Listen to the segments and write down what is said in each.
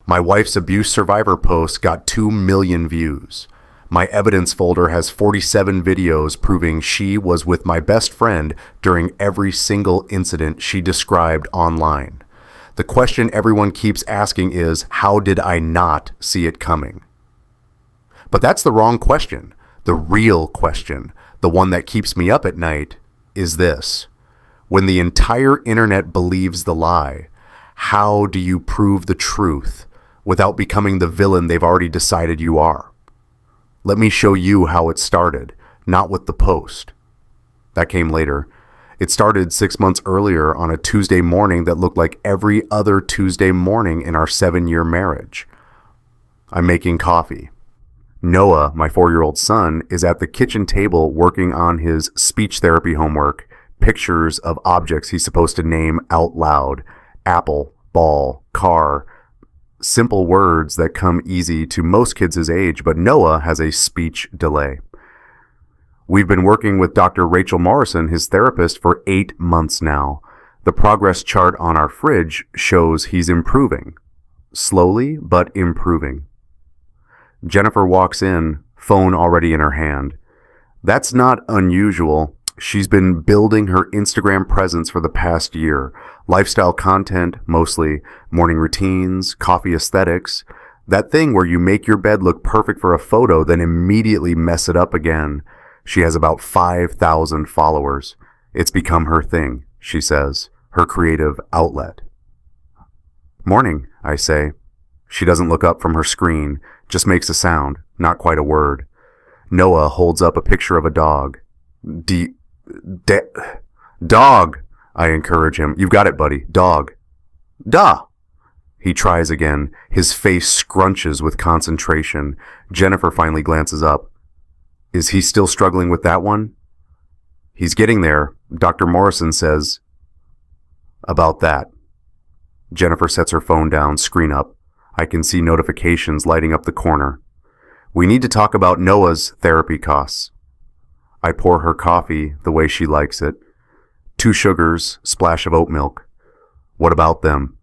My wife's abuse survivor post got 2 million views. My evidence folder has 47 videos proving she was with my best friend during every single incident she described online. The question everyone keeps asking is, how did I not see it coming? But that's the wrong question. The real question, the one that keeps me up at night, is this. When the entire internet believes the lie, how do you prove the truth without becoming the villain they've already decided you are? Let me show you how it started, not with the post. That came later. It started 6 months earlier on a Tuesday morning that looked like every other Tuesday morning in our 7-year marriage. I'm making coffee. Noah, my 4-year-old son, is at the kitchen table working on his speech therapy homework, pictures of objects he's supposed to name out loud: apple, ball, car. Simple words that come easy to most kids his age, but Noah has a speech delay. We've been working with Dr. Rachel Morrison, his therapist, for 8 months now. The progress chart on our fridge shows he's improving. Slowly, but improving. Jennifer walks in, phone already in her hand. That's not unusual. She's been building her Instagram presence for the past year. Lifestyle content, mostly, morning routines, coffee aesthetics. That thing where you make your bed look perfect for a photo, then immediately mess it up again. She has about 5,000 followers. It's become her thing, she says, her creative outlet. Morning, I say. She doesn't look up from her screen, just makes a sound, not quite a word. Noah holds up a picture of a dog. Dog, I encourage him. You've got it, buddy. Dog. Da. He tries again. His face scrunches with concentration. Jennifer finally glances up. Is he still struggling with that one? He's getting there, Dr. Morrison says. About that. Jennifer sets her phone down, screen up. I can see notifications lighting up the corner. We need to talk about Noah's therapy costs. I pour her coffee the way she likes it. 2 sugars, splash of oat milk. What about them?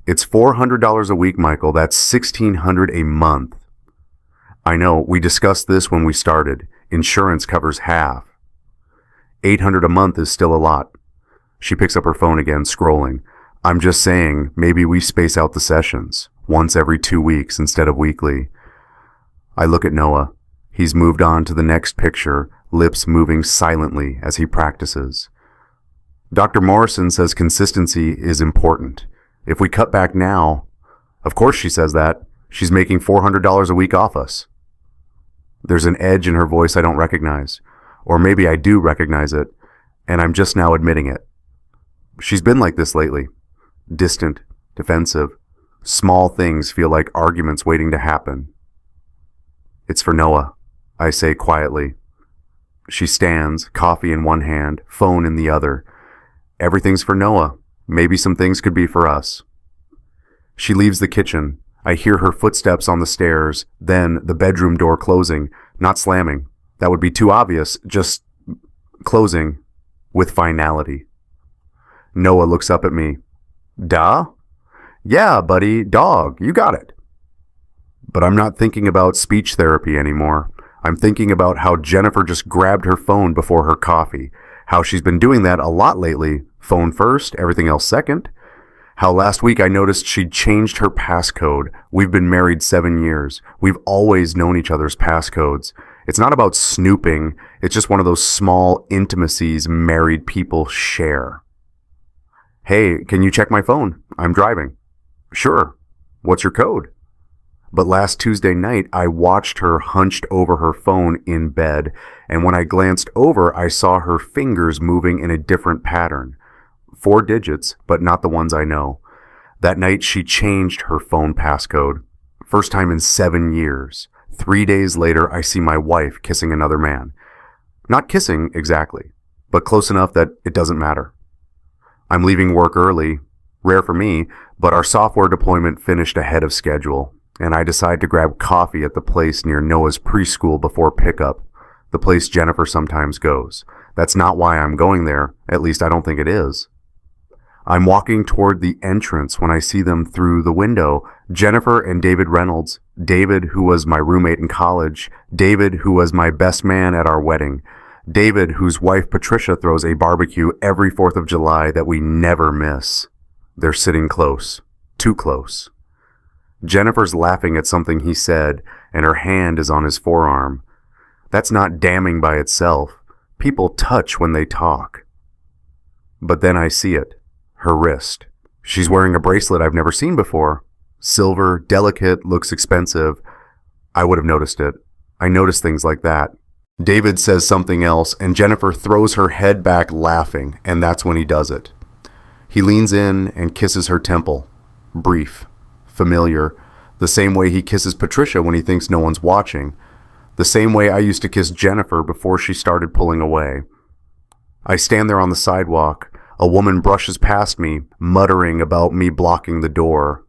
It's $400 a week, Michael. That's $1,600 a month. I know, we discussed this when we started. Insurance covers half. $800 a month is still a lot. She picks up her phone again, scrolling. I'm just saying, maybe we space out the sessions, once every 2 weeks instead of weekly. I look at Noah. He's moved on to the next picture, lips moving silently as he practices. Dr. Morrison says consistency is important. If we cut back now, of course she says that, she's making $400 a week off us. There's an edge in her voice I don't recognize, or maybe I do recognize it, and I'm just now admitting it. She's been like this lately. Distant, defensive. Small things feel like arguments waiting to happen. It's for Noah, I say quietly. She stands, coffee in one hand, phone in the other. Everything's for Noah. Maybe some things could be for us. She leaves the kitchen. I hear her footsteps on the stairs, then the bedroom door closing, not slamming. That would be too obvious, just closing with finality. Noah looks up at me. Da? Yeah, buddy, dog, you got it. But I'm not thinking about speech therapy anymore. I'm thinking about how Jennifer just grabbed her phone before her coffee, how she's been doing that a lot lately, phone first, everything else second. How last week I noticed she'd changed her passcode. We've been married 7 years. We've always known each other's passcodes. It's not about snooping. It's just one of those small intimacies married people share. Hey, can you check my phone? I'm driving. Sure. What's your code? But last Tuesday night, I watched her hunched over her phone in bed, and when I glanced over, I saw her fingers moving in a different pattern. 4 digits, but not the ones I know. That night, she changed her phone passcode. First time in 7 years. 3 days later, I see my wife kissing another man. Not kissing exactly, but close enough that it doesn't matter. I'm leaving work early, rare for me, but our software deployment finished ahead of schedule, and I decide to grab coffee at the place near Noah's preschool before pickup, the place Jennifer sometimes goes. That's not why I'm going there, at least I don't think it is. I'm walking toward the entrance when I see them through the window, Jennifer and David Reynolds. David, who was my roommate in college. David, who was my best man at our wedding. David, whose wife Patricia throws a barbecue every 4th of July that we never miss. They're sitting close. Too close. Jennifer's laughing at something he said, and her hand is on his forearm. That's not damning by itself. People touch when they talk. But then I see it. Her wrist. She's wearing a bracelet I've never seen before. Silver, delicate, looks expensive. I would have noticed it. I notice things like that. David says something else, and Jennifer throws her head back laughing, and that's when he does it. He leans in and kisses her temple. Brief. Familiar. The same way he kisses Patricia when he thinks no one's watching. The same way I used to kiss Jennifer before she started pulling away. I stand there on the sidewalk. A woman brushes past me, muttering about me blocking the door.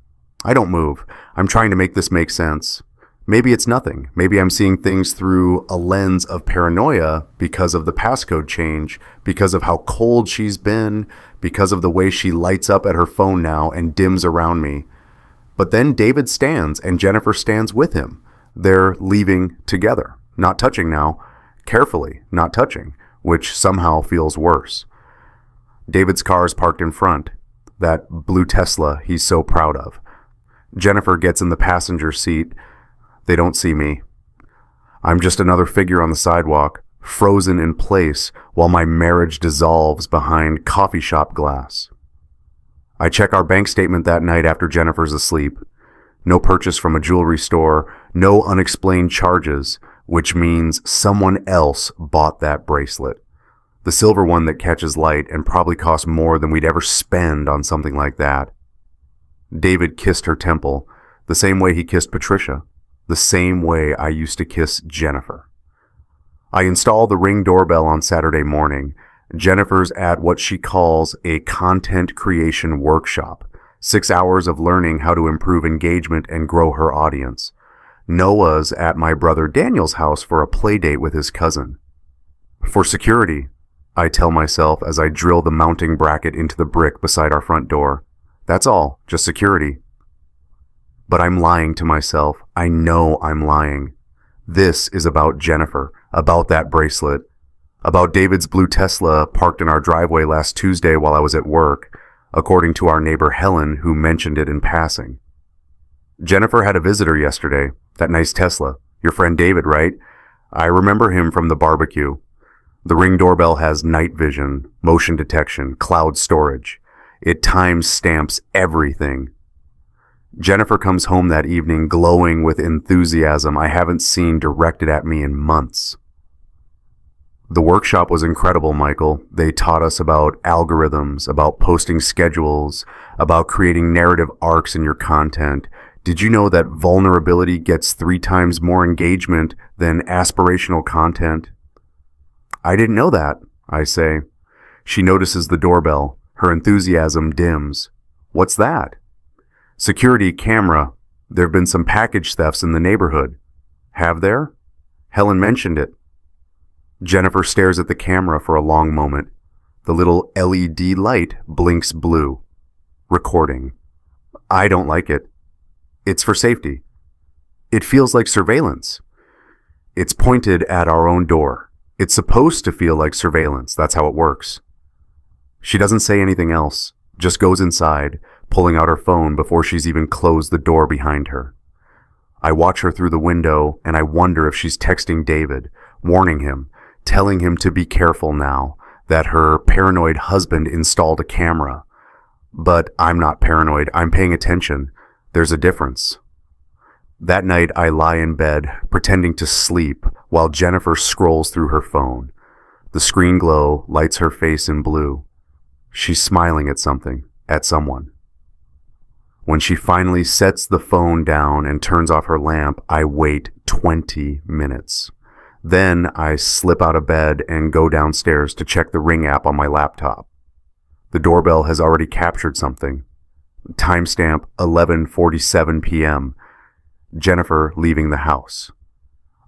I don't move. I'm trying to make this make sense. Maybe it's nothing. Maybe I'm seeing things through a lens of paranoia because of the passcode change, because of how cold she's been, because of the way she lights up at her phone now and dims around me. But then David stands and Jennifer stands with him. They're leaving together. Not touching now. Carefully, not touching, which somehow feels worse. David's car is parked in front. That blue Tesla he's so proud of. Jennifer gets in the passenger seat. They don't see me. I'm just another figure on the sidewalk, frozen in place while my marriage dissolves behind coffee shop glass. I check our bank statement that night after Jennifer's asleep. No purchase from a jewelry store, no unexplained charges, which means someone else bought that bracelet. The silver one that catches light and probably costs more than we'd ever spend on something like that. David kissed her temple, the same way he kissed Patricia, the same way I used to kiss Jennifer. I install the Ring doorbell on Saturday morning. Jennifer's at what she calls a content creation workshop, 6 hours of learning how to improve engagement and grow her audience. Noah's at my brother Daniel's house for a play date with his cousin. For security, I tell myself as I drill the mounting bracket into the brick beside our front door. That's all, just security. But I'm lying to myself. I know I'm lying. This is about Jennifer, about that bracelet, about David's blue Tesla parked in our driveway last Tuesday while I was at work, according to our neighbor Helen, who mentioned it in passing. Jennifer had a visitor yesterday, that nice Tesla. Your friend David, right? I remember him from the barbecue. The Ring doorbell has night vision, motion detection, cloud storage. It time-stamps everything. Jennifer comes home that evening glowing with enthusiasm I haven't seen directed at me in months. The workshop was incredible, Michael. They taught us about algorithms, about posting schedules, about creating narrative arcs in your content. Did you know that vulnerability gets 3 times more engagement than aspirational content? I didn't know that, I say. She notices the doorbell. Her enthusiasm dims. What's that? Security camera. There have been some package thefts in the neighborhood. Have there? Helen mentioned it. Jennifer stares at the camera for a long moment. The little LED light blinks blue. Recording. I don't like it. It's for safety. It feels like surveillance. It's pointed at our own door. It's supposed to feel like surveillance. That's how it works. She doesn't say anything else, just goes inside, pulling out her phone before she's even closed the door behind her. I watch her through the window, and I wonder if she's texting David, warning him, telling him to be careful now, that her paranoid husband installed a camera. But I'm not paranoid. I'm paying attention. There's a difference. That night, I lie in bed, pretending to sleep, while Jennifer scrolls through her phone. The screen glow lights her face in blue. She's smiling at something, at someone. When she finally sets the phone down and turns off her lamp, I wait 20 minutes. Then I slip out of bed and go downstairs to check the Ring app on my laptop. The doorbell has already captured something. Timestamp 11:47 p.m. Jennifer leaving the house.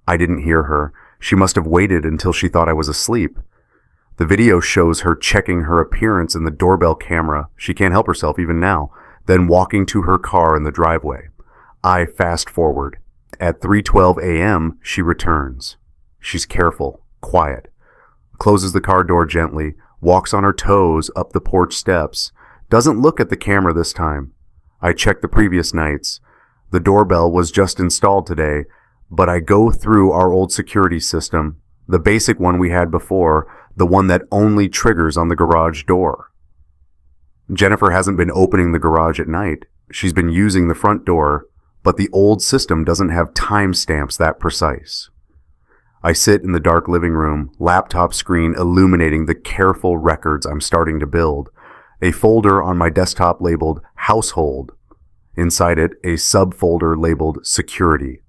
I didn't hear her. She must have waited until she thought I was asleep. The video shows her checking her appearance in the doorbell camera. She can't help herself even now. Then walking to her car in the driveway. I fast forward. At 3:12 a.m., she returns. She's careful, quiet, closes the car door gently, walks on her toes up the porch steps, doesn't look at the camera this time. I check the previous nights. The doorbell was just installed today, but I go through our old security system, the basic one we had before, the one that only triggers on the garage door. Jennifer hasn't been opening the garage at night. She's been using the front door, but the old system doesn't have timestamps that precise. I sit in the dark living room, laptop screen illuminating the careful records I'm starting to build, a folder on my desktop labeled Household. Inside it, a subfolder labeled Security.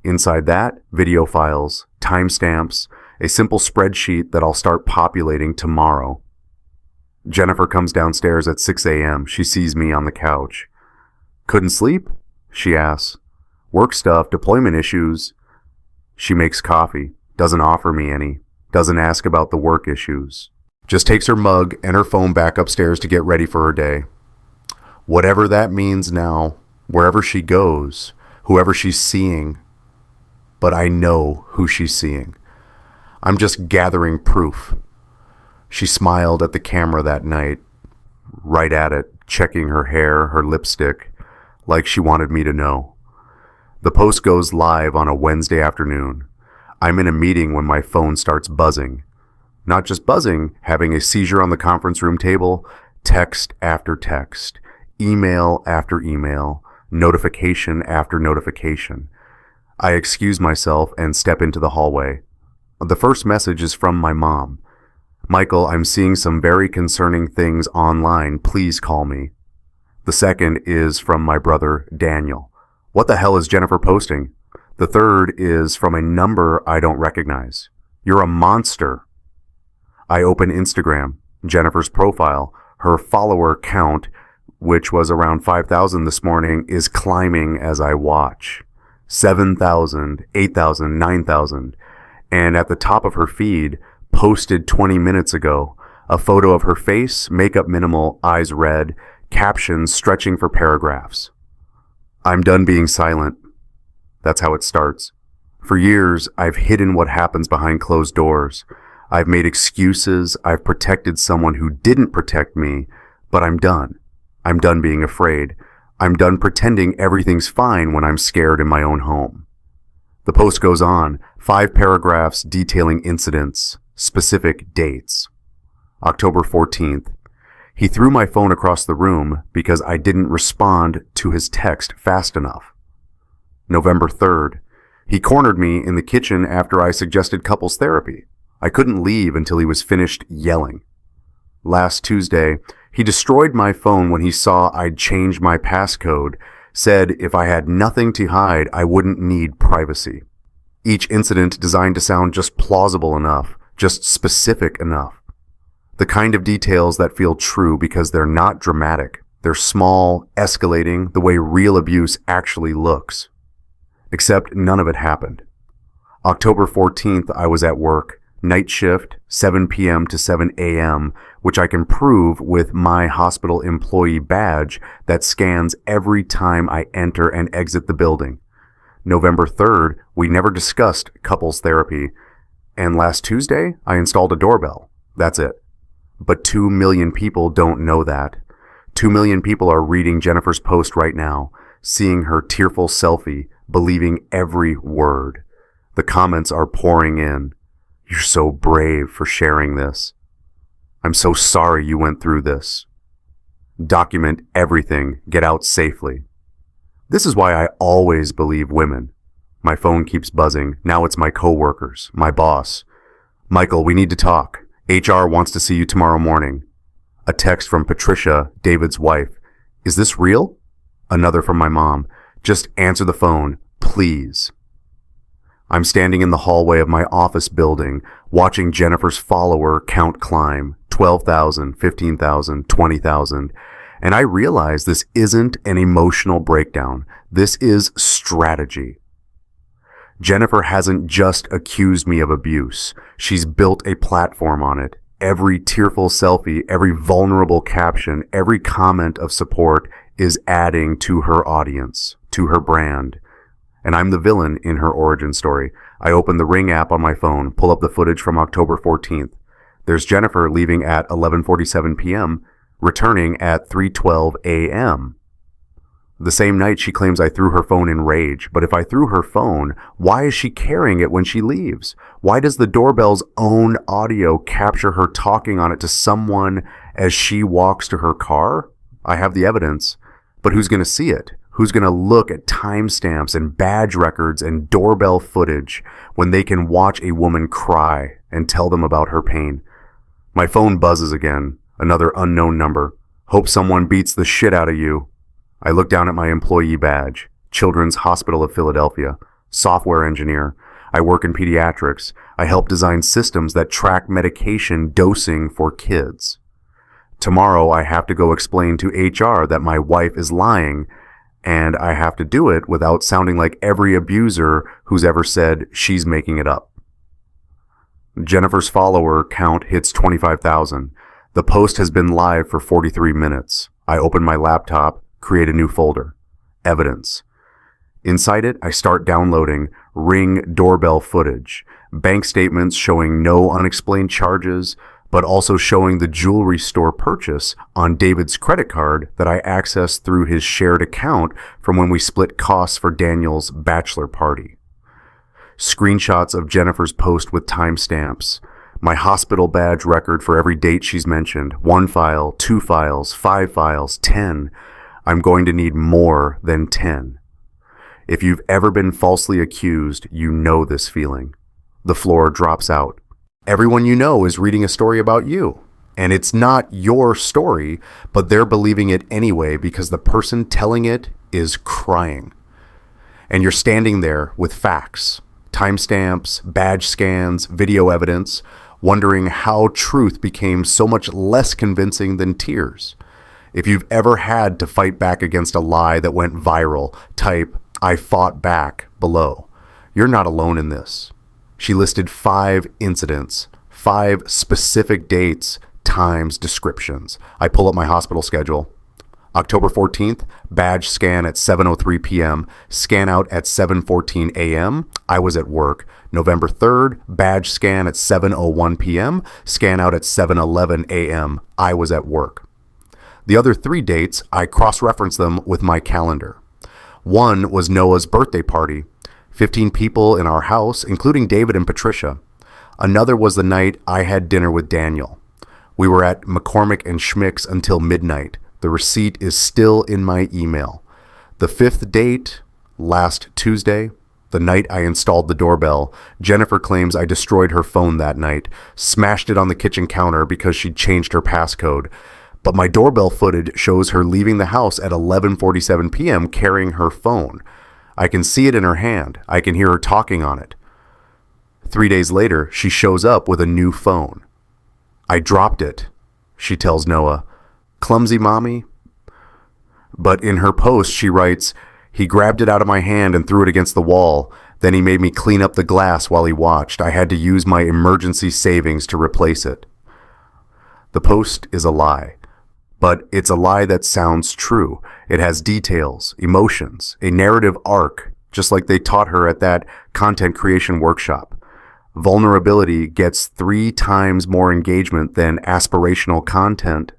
Inside that, video files, timestamps, a simple spreadsheet that I'll start populating tomorrow. Jennifer comes downstairs at 6 a.m. She sees me on the couch. "Couldn't sleep?" she asks. "Work stuff, deployment issues." She makes coffee, doesn't offer me any, doesn't ask about the work issues. Just takes her mug and her phone back upstairs to get ready for her day. Whatever that means now, wherever she goes, whoever she's seeing, but I know who she's seeing. I'm just gathering proof. She smiled at the camera that night, right at it, checking her hair, her lipstick, like she wanted me to know. The post goes live on a Wednesday afternoon. I'm in a meeting when my phone starts buzzing. Not just buzzing, having a seizure on the conference room table, text after text, email after email, notification after notification. I excuse myself and step into the hallway. The first message is from my mom. "Michael, I'm seeing some very concerning things online. Please call me." The second is from my brother, Daniel. "What the hell is Jennifer posting?" The third is from a number I don't recognize. "You're a monster." I open Instagram, Jennifer's profile. Her follower count, which was around 5,000 this morning, is climbing as I watch. 7,000, 8,000, 9,000. And at the top of her feed, posted 20 minutes ago, a photo of her face, makeup minimal, eyes red, captions stretching for paragraphs. "I'm done being silent." That's how it starts. For years, I've hidden what happens behind closed doors. I've made excuses. I've protected someone who didn't protect me, but I'm done. I'm done being afraid. I'm done pretending everything's fine when I'm scared in my own home. The post goes on, 5 paragraphs detailing incidents, specific dates. October 14th. He threw my phone across the room because I didn't respond to his text fast enough. November 3rd. He cornered me in the kitchen after I suggested couples therapy. I couldn't leave until he was finished yelling. Last Tuesday, he destroyed my phone when he saw I'd changed my passcode, said if I had nothing to hide, I wouldn't need privacy. Each incident designed to sound just plausible enough, just specific enough. The kind of details that feel true because they're not dramatic. They're small, escalating, the way real abuse actually looks. Except none of it happened. October 14th, I was at work. Night shift, 7 p.m. to 7 a.m., which I can prove with my hospital employee badge that scans every time I enter and exit the building. November 3rd, we never discussed couples therapy. And last Tuesday, I installed a doorbell. That's it. But 2 million people don't know that. 2 million people are reading Jennifer's post right now, seeing her tearful selfie, believing every word. The comments are pouring in. "You're so brave for sharing this. I'm so sorry you went through this. Document everything. Get out safely." This is why I always believe women. My phone keeps buzzing. Now it's my coworkers, my boss. "Michael, we need to talk. HR wants to see you tomorrow morning." A text from Patricia, David's wife. "Is this real?" Another from my mom. "Just answer the phone, please." I'm standing in the hallway of my office building, watching Jennifer's follower count climb, 12,000, 15,000, 20,000, and I realize this isn't an emotional breakdown. This is strategy. Jennifer hasn't just accused me of abuse. She's built a platform on it. Every tearful selfie, every vulnerable caption, every comment of support is adding to her audience, to her brand. And I'm the villain in her origin story. I open the Ring app on my phone, pull up the footage from October 14th. There's Jennifer leaving at 11:47 p.m., returning at 3:12 a.m. The same night she claims I threw her phone in rage. But if I threw her phone, why is she carrying it when she leaves? Why does the doorbell's own audio capture her talking on it to someone as she walks to her car? I have the evidence, but who's going to see it? Who's going to look at timestamps and badge records and doorbell footage when they can watch a woman cry and tell them about her pain? My phone buzzes again. Another unknown number. Hope someone beats the shit out of you. I look down at my employee badge. Children's Hospital of Philadelphia. Software engineer. I work in pediatrics. I help design systems that track medication dosing for kids. Tomorrow I have to go explain to HR that my wife is lying, and I have to do it without sounding like every abuser who's ever said she's making it up. Jennifer's follower count hits 25,000. The post has been live for 43 minutes. I open my laptop, create a new folder. Evidence. Inside it, I start downloading Ring doorbell footage, bank statements showing no unexplained charges, but also showing the jewelry store purchase on David's credit card that I accessed through his shared account from when we split costs for Daniel's bachelor party. Screenshots of Jennifer's post with timestamps, my hospital badge record for every date she's mentioned, 1 file, 2 files, 5 files, 10. I'm going to need more than 10. If you've ever been falsely accused, you know this feeling. The floor drops out. Everyone you know is reading a story about you. And it's not your story, but they're believing it anyway because the person telling it is crying. And you're standing there with facts, timestamps, badge scans, video evidence, wondering how truth became so much less convincing than tears. If you've ever had to fight back against a lie that went viral, type, "I fought back" below. You're not alone in this. She listed 5 incidents, 5 specific dates, times, descriptions. I pull up my hospital schedule. October 14th, badge scan at 7:03 p.m., scan out at 7:14 a.m. I was at work. November 3rd, badge scan at 7:01 p.m., scan out at 7:11 a.m. I was at work. The other 3 dates, I cross-reference them with my calendar. One was Noah's birthday party, 15 people in our house, including David and Patricia. Another was the night I had dinner with Daniel. We were at McCormick and Schmick's until midnight. The receipt is still in my email. The 5th date, last Tuesday, the night I installed the doorbell, Jennifer claims I destroyed her phone that night, smashed it on the kitchen counter because she'd changed her passcode. But my doorbell footage shows her leaving the house at 11:47 p.m. carrying her phone. I can see it in her hand. I can hear her talking on it. 3 days later, she shows up with a new phone. "I dropped it," she tells Noah. "Clumsy mommy?" But in her post, she writes, "He grabbed it out of my hand and threw it against the wall. Then he made me clean up the glass while he watched. I had to use my emergency savings to replace it." The post is a lie. But it's a lie that sounds true. It has details, emotions, a narrative arc, just like they taught her at that content creation workshop. Vulnerability gets 3 times more engagement than aspirational content.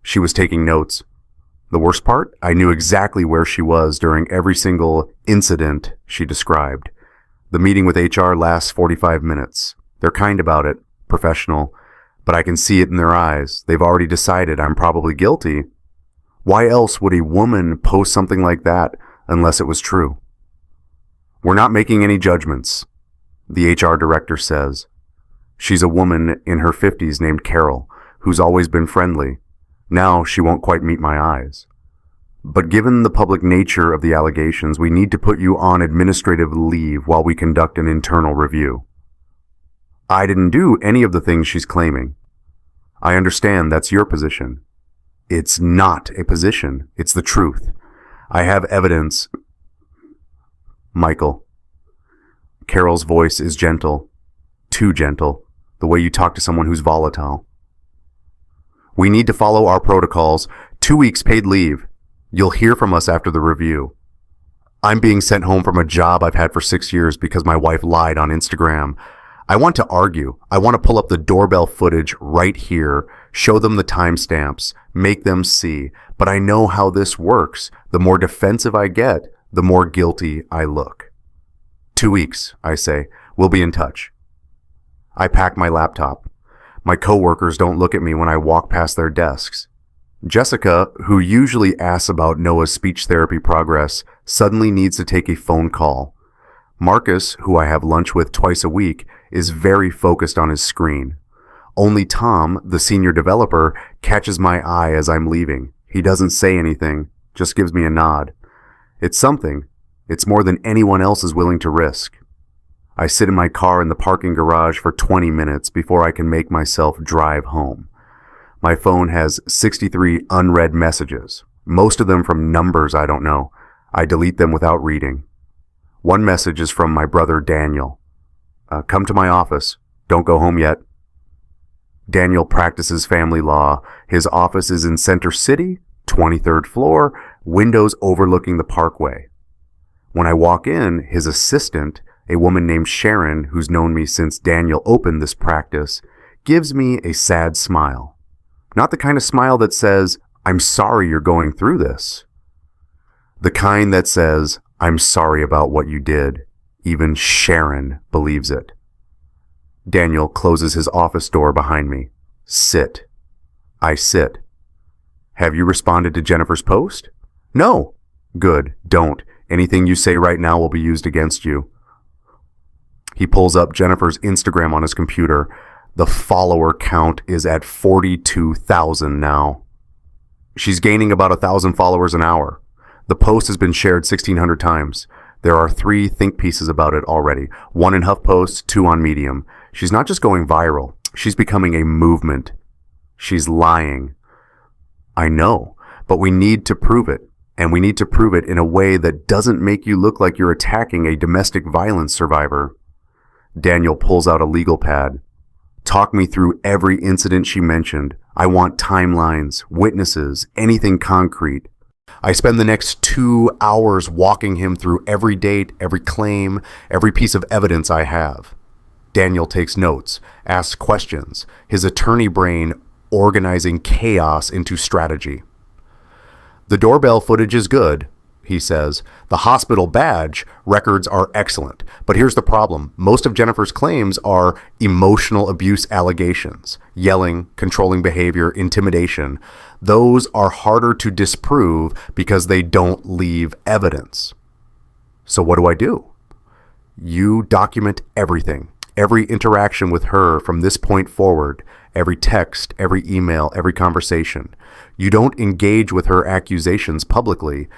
She was taking notes. The worst part? I knew exactly where she was during every single incident she described. The meeting with HR lasts 45 minutes. They're kind about it, professional, but I can see it in their eyes. They've already decided I'm probably guilty. Why else would a woman post something like that unless it was true? "We're not making any judgments," the HR director says. She's a woman in her 50s named Carol, who's always been friendly. Now she won't quite meet my eyes. "But given the public nature of the allegations, we need to put you on administrative leave while we conduct an internal review." I didn't do any of the things she's claiming. I understand that's your position. It's not a position. It's the truth. I have evidence. Michael. Carol's voice is gentle. Too gentle. The way you talk to someone who's volatile. "We need to follow our protocols. 2 weeks paid leave. You'll hear from us after the review. I'm being sent home from a job I've had for 6 years because my wife lied on Instagram. I want to argue. I want to pull up the doorbell footage right here, show them the timestamps, make them see. But I know how this works. The more defensive I get, the more guilty I look. 2 weeks, I say. We'll be in touch. I pack my laptop. My coworkers don't look at me when I walk past their desks. Jessica, who usually asks about Noah's speech therapy progress, suddenly needs to take a phone call. Marcus, who I have lunch with twice a week, is very focused on his screen. Only Tom, the senior developer, catches my eye as I'm leaving. He doesn't say anything, just gives me a nod. It's something. It's more than anyone else is willing to risk. I sit in my car in the parking garage for 20 minutes before I can make myself drive home. My phone has 63 unread messages, most of them from numbers I don't know. I delete them without reading. One message is from my brother Daniel. Come to my office. Don't go home yet. Daniel practices family law. His office is in Center City, 23rd floor, windows overlooking the parkway. When I walk in, his assistant, a woman named Sharon, who's known me since Daniel opened this practice, gives me a sad smile. Not the kind of smile that says, I'm sorry you're going through this. The kind that says, I'm sorry about what you did. Even Sharon believes it. Daniel closes his office door behind me. Sit. I sit. Have you responded to Jennifer's post? No. Good. Don't. Anything you say right now will be used against you. He pulls up Jennifer's Instagram on his computer. The follower count is at 42,000 now. She's gaining about 1,000 followers an hour. The post has been shared 1,600 times. There are 3 think pieces about it already. 1 in HuffPost, 2 on Medium. She's not just going viral. She's becoming a movement. She's lying. I know, but we need to prove it. And we need to prove it in a way that doesn't make you look like you're attacking a domestic violence survivor. Daniel pulls out a legal pad. Talk me through every incident she mentioned. I want timelines, witnesses, anything concrete. I spend the next 2 hours walking him through every date, every claim, every piece of evidence I have. Daniel takes notes, asks questions, his attorney brain organizing chaos into strategy. The doorbell footage is good, he says. The hospital badge records are excellent. But here's the problem. Most of Jennifer's claims are emotional abuse allegations. Yelling, controlling behavior, intimidation. Those are harder to disprove because they don't leave evidence. So what do? You document everything. Every interaction with her from this point forward. Every text, every email, every conversation. You don't engage with her accusations publicly.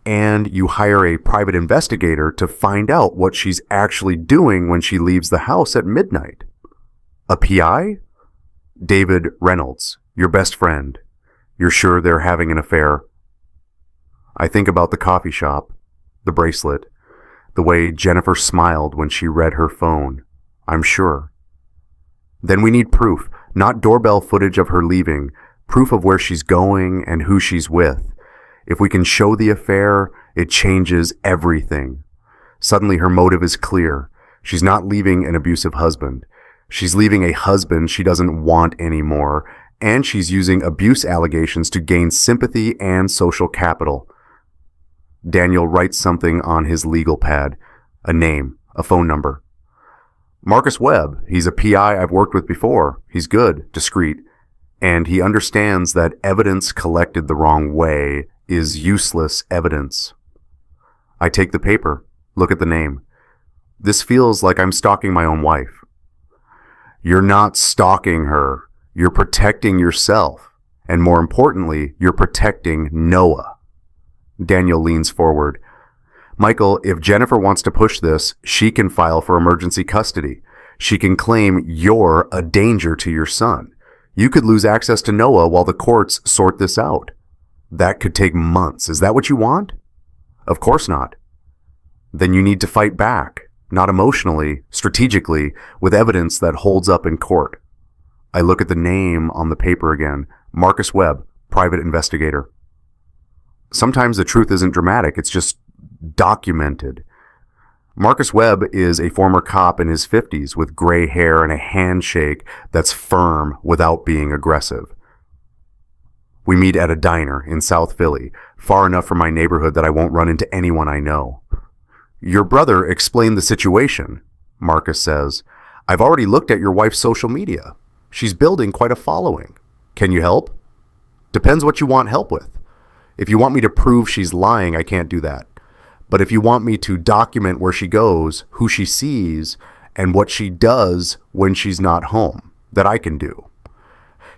And you hire a private investigator to find out what she's actually doing when she leaves the house at midnight. A PI? David Reynolds, your best friend. You're sure they're having an affair? I think about the coffee shop, the bracelet, the way Jennifer smiled when she read her phone. I'm sure. Then we need proof, not doorbell footage of her leaving, proof of where she's going and who she's with. If we can show the affair, it changes everything. Suddenly her motive is clear. She's not leaving an abusive husband. She's leaving a husband she doesn't want anymore, and she's using abuse allegations to gain sympathy and social capital. Daniel writes something on his legal pad, a name, a phone number. Marcus Webb, he's a PI I've worked with before. He's good, discreet, and he understands that evidence collected the wrong way is useless evidence. I take the paper, look at the name. This feels like I'm stalking my own wife. You're not stalking her. You're protecting yourself. And more importantly, you're protecting Noah. Daniel leans forward. Michael, if Jennifer wants to push this, she can file for emergency custody. She can claim you're a danger to your son. You could lose access to Noah while the courts sort this out. That could take months. Is that what you want? Of course not. Then you need to fight back, not emotionally, strategically, with evidence that holds up in court. I look at the name on the paper again. Marcus Webb, private investigator. Sometimes the truth isn't dramatic. It's just Documented. Marcus Webb is a former cop in his 50s with gray hair and a handshake that's firm without being aggressive. We meet at a diner in South Philly, far enough from my neighborhood that I won't run into anyone I know. Your brother explained the situation, Marcus says. I've already looked at your wife's social media. She's building quite a following. Can you help? Depends what you want help with. If you want me to prove she's lying, I can't do that. But if you want me to document where she goes, who she sees, and what she does when she's not home, that I can do.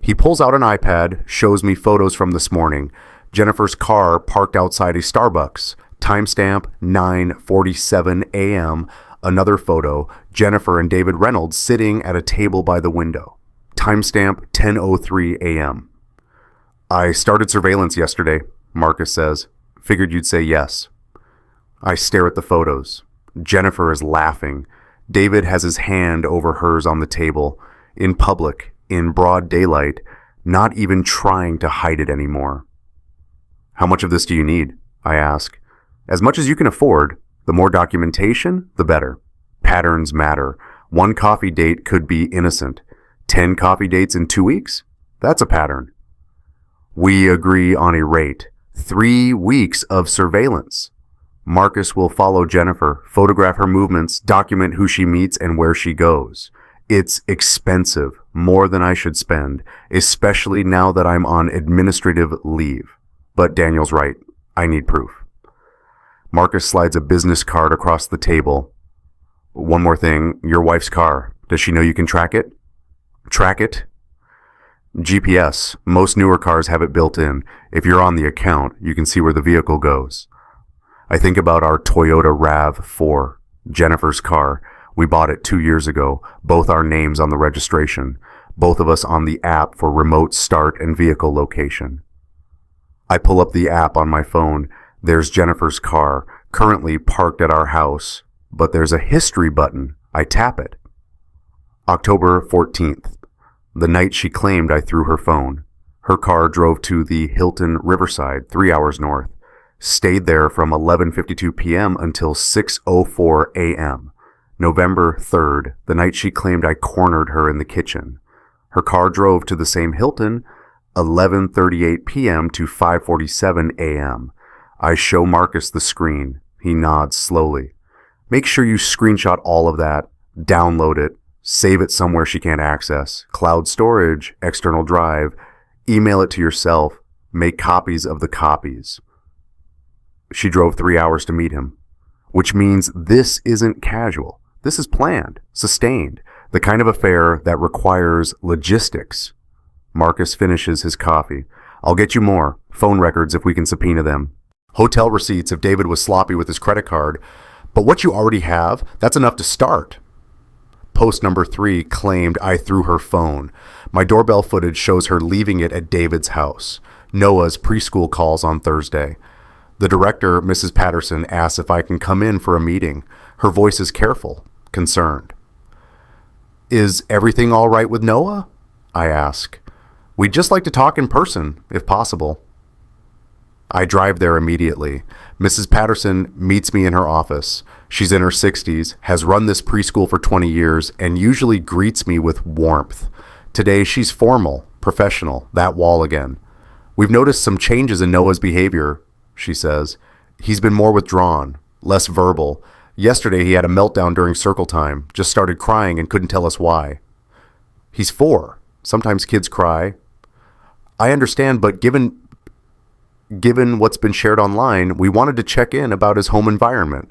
He pulls out an iPad, shows me photos from this morning. Jennifer's car parked outside a Starbucks. Timestamp 9:47 a.m. Another photo, Jennifer and David Reynolds sitting at a table by the window. Timestamp 10:03 a.m. I started surveillance yesterday, Marcus says. Figured you'd say yes. I stare at the photos. Jennifer is laughing. David has his hand over hers on the table, in public, in broad daylight, not even trying to hide it anymore. How much of this do you need? I ask. As much as you can afford. The more documentation, the better. Patterns matter. 1 coffee date could be innocent. 10 coffee dates in 2 weeks? That's a pattern. We agree on a rate. 3 weeks of surveillance. Marcus will follow Jennifer, photograph her movements, document who she meets and where she goes. It's expensive, more than I should spend, especially now that I'm on administrative leave. But Daniel's right. I need proof. Marcus slides a business card across the table. One more thing, your wife's car. Does she know you can track it? Track it? GPS. Most newer cars have it built in. If you're on the account, you can see where the vehicle goes. I think about our Toyota RAV4, Jennifer's car. We bought it 2 years ago, both our names on the registration, both of us on the app for remote start and vehicle location. I pull up the app on my phone. There's Jennifer's car, currently parked at our house, but there's a history button. I tap it. October 14th, the night she claimed I threw her phone. Her car drove to the Hilton Riverside, 3 hours north. Stayed there from 11:52 p.m. until 6:04 a.m. November 3rd, the night she claimed I cornered her in the kitchen. Her car drove to the same Hilton, 11:38 p.m. to 5:47 a.m. I show Marcus the screen. He nods slowly. Make sure you screenshot all of that, download it, save it somewhere she can't access, cloud storage, external drive, email it to yourself, make copies of the copies. She drove 3 hours to meet him, which means this isn't casual. This is planned, sustained, the kind of affair that requires logistics. Marcus finishes his coffee. I'll get you more, phone records if we can subpoena them. Hotel receipts if David was sloppy with his credit card. But what you already have, that's enough to start. Post number 3 claimed I threw her phone. My doorbell footage shows her leaving it at David's house. Noah's preschool calls on Thursday. The director, Mrs. Patterson, asks if I can come in for a meeting. Her voice is careful, concerned. Is everything all right with Noah? I ask. We'd just like to talk in person, if possible. I drive there immediately. Mrs. Patterson meets me in her office. She's in her 60s, has run this preschool for 20 years, and usually greets me with warmth. Today, she's formal, professional, that wall again. We've noticed some changes in Noah's behavior, she says. He's been more withdrawn, less verbal. Yesterday, he had a meltdown during circle time, just started crying and couldn't tell us why. He's 4. Sometimes kids cry. I understand, but given what's been shared online, we wanted to check in about his home environment.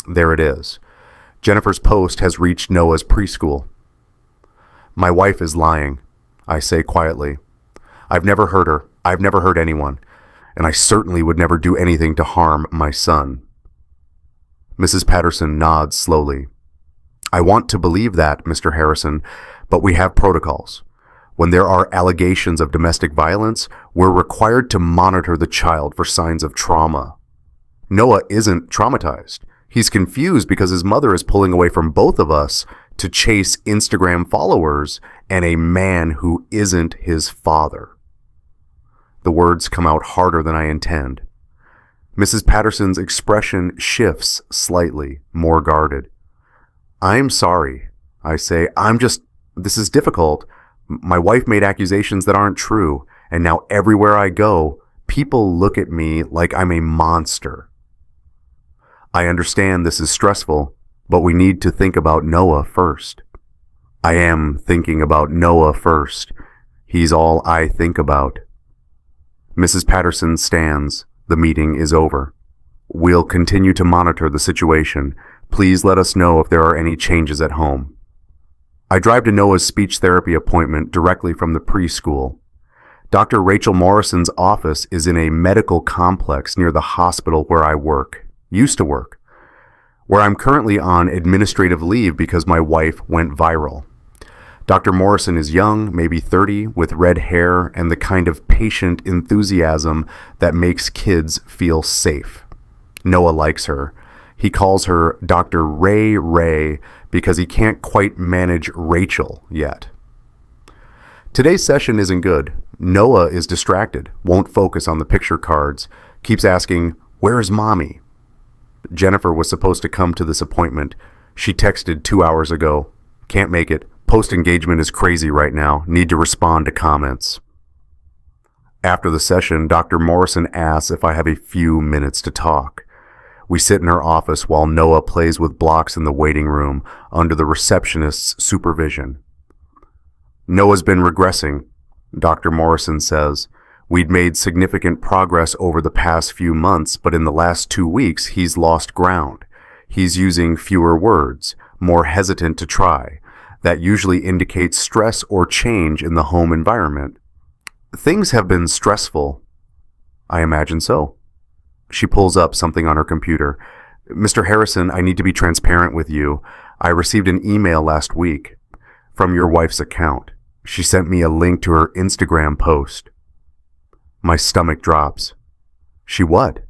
There it is. Jennifer's post has reached Noah's preschool. My wife is lying, I say quietly. I've never hurt her. I've never hurt anyone. And I certainly would never do anything to harm my son. Mrs. Patterson nods slowly. I want to believe that, Mr. Harrison, but we have protocols. When there are allegations of domestic violence, we're required to monitor the child for signs of trauma. Noah isn't traumatized. He's confused because his mother is pulling away from both of us to chase Instagram followers and a man who isn't his father. The words come out harder than I intend. Mrs. Patterson's expression shifts slightly, more guarded. I'm sorry, I say. This is difficult. My wife made accusations that aren't true, and now everywhere I go, people look at me like I'm a monster. I understand this is stressful, but we need to think about Noah first. I am thinking about Noah first. He's all I think about. Mrs. Patterson stands. The meeting is over. We'll continue to monitor the situation. Please let us know if there are any changes at home. I drive to Noah's speech therapy appointment directly from the preschool. Dr. Rachel Morrison's office is in a medical complex near the hospital where I used to work, where I'm currently on administrative leave because my wife went viral. Dr. Morrison is young, maybe 30, with red hair and the kind of patient enthusiasm that makes kids feel safe. Noah likes her. He calls her Dr. Ray because he can't quite manage Rachel yet. Today's session isn't good. Noah is distracted, won't focus on the picture cards, keeps asking, "Where's mommy?" Jennifer was supposed to come to this appointment. She texted 2 hours ago. Can't make it. Post-engagement is crazy right now. Need to respond to comments. After the session, Dr. Morrison asks if I have a few minutes to talk. We sit in her office while Noah plays with blocks in the waiting room under the receptionist's supervision. Noah's been regressing, Dr. Morrison says. We'd made significant progress over the past few months, but in the last 2 weeks, he's lost ground. He's using fewer words, more hesitant to try. That usually indicates stress or change in the home environment. Things have been stressful. I imagine so. She pulls up something on her computer. Mr. Harrison, I need to be transparent with you. I received an email last week from your wife's account. She sent me a link to her Instagram post. My stomach drops. She what?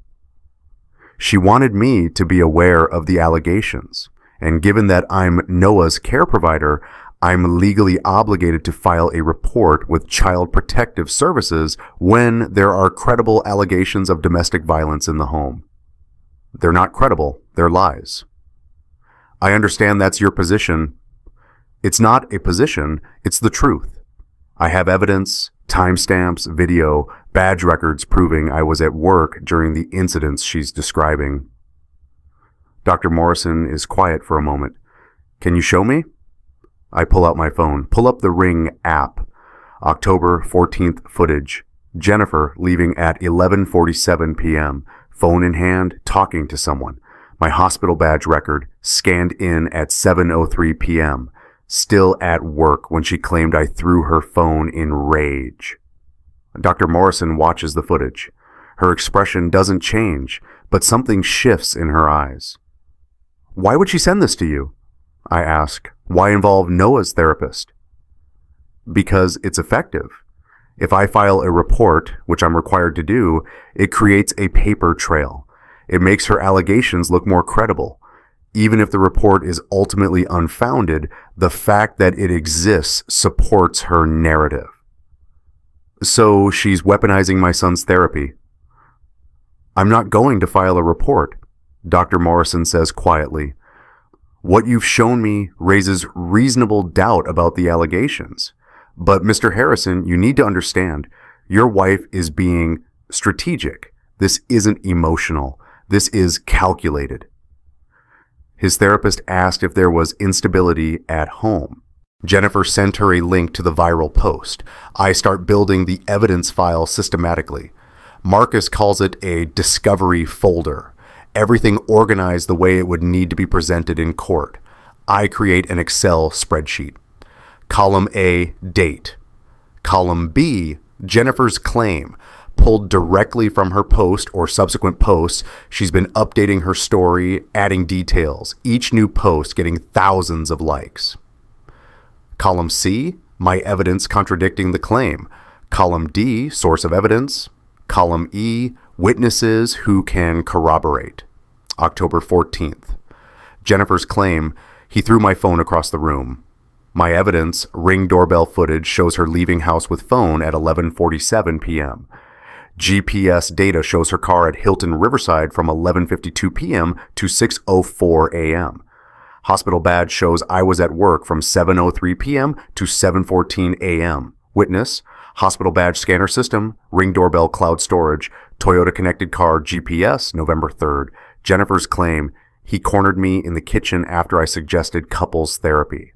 She wanted me to be aware of the allegations, and given that I'm Noah's care provider, I'm legally obligated to file a report with Child Protective Services when there are credible allegations of domestic violence in the home. They're not credible, they're lies. I understand that's your position. It's not a position, it's the truth. I have evidence, timestamps, video, badge records proving I was at work during the incidents she's describing. Dr. Morrison is quiet for a moment. Can you show me? I pull out my phone. Pull up the Ring app. October 14th footage. Jennifer leaving at 11:47 p.m. Phone in hand, talking to someone. My hospital badge record, scanned in at 7:03 p.m. Still at work when she claimed I threw her phone in rage. Dr. Morrison watches the footage. Her expression doesn't change, but something shifts in her eyes. Why would she send this to you? I ask. Why involve Noah's therapist? Because it's effective. If I file a report, which I'm required to do, it creates a paper trail. It makes her allegations look more credible. Even if the report is ultimately unfounded, the fact that it exists supports her narrative. So she's weaponizing my son's therapy. I'm not going to file a report, Dr. Morrison says quietly. What you've shown me raises reasonable doubt about the allegations. But Mr. Harrison, you need to understand, your wife is being strategic. This isn't emotional. This is calculated. His therapist asked if there was instability at home. Jennifer sent her a link to the viral post. I start building the evidence file systematically. Marcus calls it a discovery folder. Everything organized the way it would need to be presented in court. I create an Excel spreadsheet. Column A, date. Column B, Jennifer's claim. Pulled directly from her post or subsequent posts, she's been updating her story, adding details, each new post getting thousands of likes. Column C, my evidence contradicting the claim. Column D, source of evidence. Column E, witnesses who can corroborate. October 14th. Jennifer's claim, he threw my phone across the room. My evidence, Ring doorbell footage, shows her leaving house with phone at 11:47 p.m. GPS data shows her car at Hilton Riverside from 11:52 p.m. to 6:04 a.m. Hospital badge shows I was at work from 7:03 p.m. to 7:14 a.m. Witness, hospital badge scanner system, Ring doorbell cloud storage, Toyota connected car GPS, November 3rd. Jennifer's claim, he cornered me in the kitchen after I suggested couples therapy.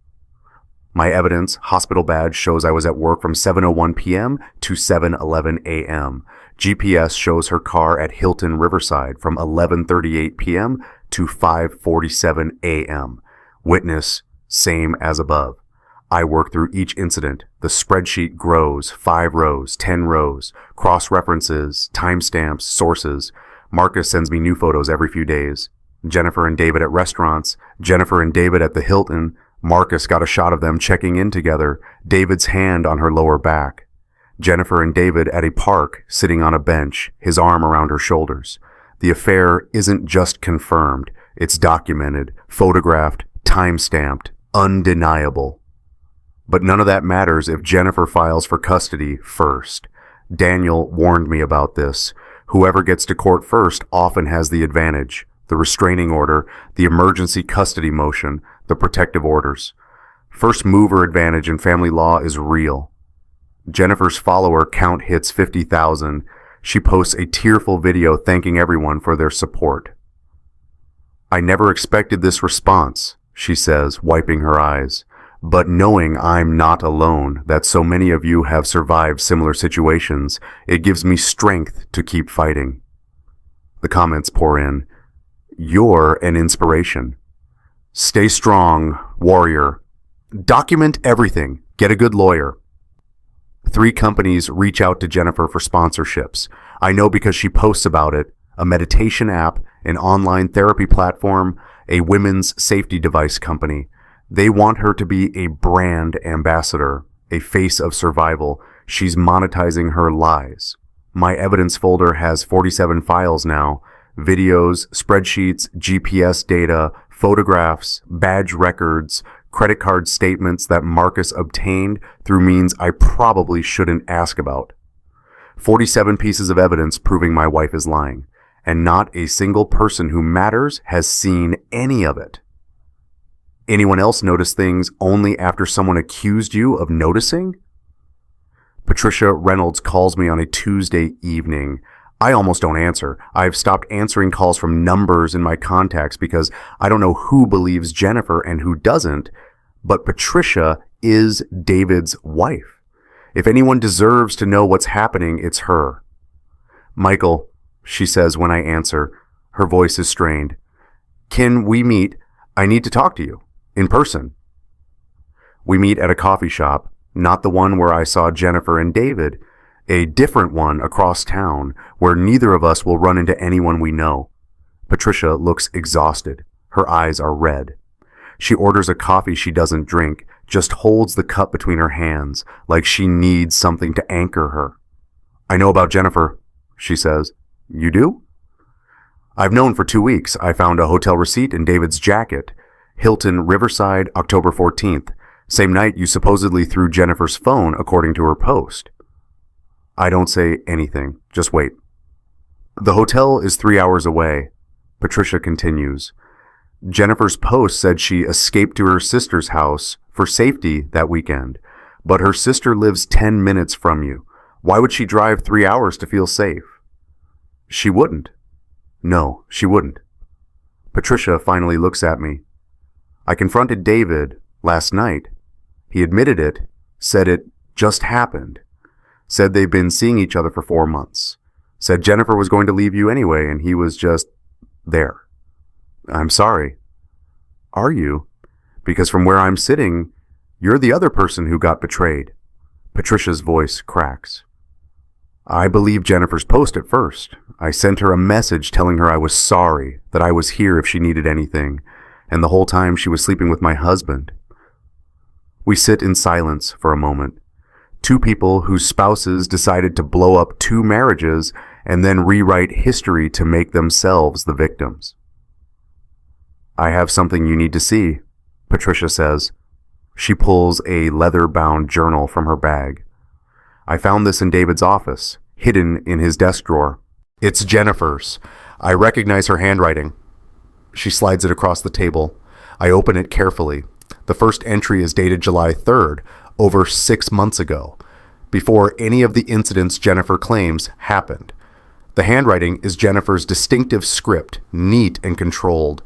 My evidence, hospital badge shows I was at work from 7:01 p.m. to 7:11 a.m. GPS shows her car at Hilton Riverside from 11:38 p.m. to 5:47 a.m. Witness, same as above. I work through each incident. The spreadsheet grows, 5 rows, 10 rows, cross-references, timestamps, sources. Marcus sends me new photos every few days. Jennifer and David at restaurants, Jennifer and David at the Hilton. Marcus got a shot of them checking in together, David's hand on her lower back. Jennifer and David at a park, sitting on a bench, his arm around her shoulders. The affair isn't just confirmed, it's documented, photographed, time-stamped, undeniable. But none of that matters if Jennifer files for custody first. Daniel warned me about this. Whoever gets to court first often has the advantage. The restraining order, the emergency custody motion, the protective orders. First mover advantage in family law is real. Jennifer's follower count hits 50,000. She posts a tearful video thanking everyone for their support. I never expected this response, she says, wiping her eyes. But knowing I'm not alone, that so many of you have survived similar situations, it gives me strength to keep fighting. The comments pour in. You're an inspiration. Stay strong, warrior. Document everything. Get a good lawyer. 3 companies reach out to Jennifer for sponsorships. I know because she posts about it. A meditation app, an online therapy platform, a women's safety device company. They want her to be a brand ambassador, a face of survival. She's monetizing her lies. My evidence folder has 47 files now. Videos, spreadsheets, GPS data, photographs, badge records, credit card statements that Marcus obtained through means I probably shouldn't ask about. 47 pieces of evidence proving my wife is lying, and not a single person who matters has seen any of it. Anyone else notice things only after someone accused you of noticing? Patricia Reynolds calls me on a Tuesday evening. I almost don't answer. I've stopped answering calls from numbers in my contacts because I don't know who believes Jennifer and who doesn't, but Patricia is David's wife. If anyone deserves to know what's happening, it's her. Michael, she says when I answer. Her voice is strained. Can we meet? I need to talk to you. In person. We meet at a coffee shop, not the one where I saw Jennifer and David, a different one across town where neither of us will run into anyone we know. Patricia looks exhausted. Her eyes are red. She orders a coffee she doesn't drink, just holds the cup between her hands like she needs something to anchor her. I know about Jennifer, she says. You do? I've known for 2 weeks. I found a hotel receipt in David's jacket. Hilton Riverside, October 14th. Same night you supposedly threw Jennifer's phone, according to her post. I don't say anything. Just wait. The hotel is 3 hours away. Patricia continues. Jennifer's post said she escaped to her sister's house for safety that weekend, but her sister lives 10 minutes from you. Why would she drive 3 hours to feel safe? She wouldn't. No, she wouldn't. Patricia finally looks at me. I confronted David last night. He admitted it, said it just happened, said they've been seeing each other for 4 months, said Jennifer was going to leave you anyway and he was just there. I'm sorry. Are you? Because from where I'm sitting, you're the other person who got betrayed. Patricia's voice cracks. I believed Jennifer's post at first. I sent her a message telling her I was sorry, that I was here if she needed anything, and the whole time she was sleeping with my husband. We sit in silence for a moment. 2 people whose spouses decided to blow up 2 marriages and then rewrite history to make themselves the victims. I have something you need to see, Patricia says. She pulls a leather-bound journal from her bag. I found this in David's office. hidden in his desk drawer. It's Jennifer's. I recognize her handwriting. She slides it across the table. I open it carefully. The first entry is dated July 3rd, over 6 months ago, before any of the incidents Jennifer claims happened. The handwriting is Jennifer's distinctive script, neat and controlled.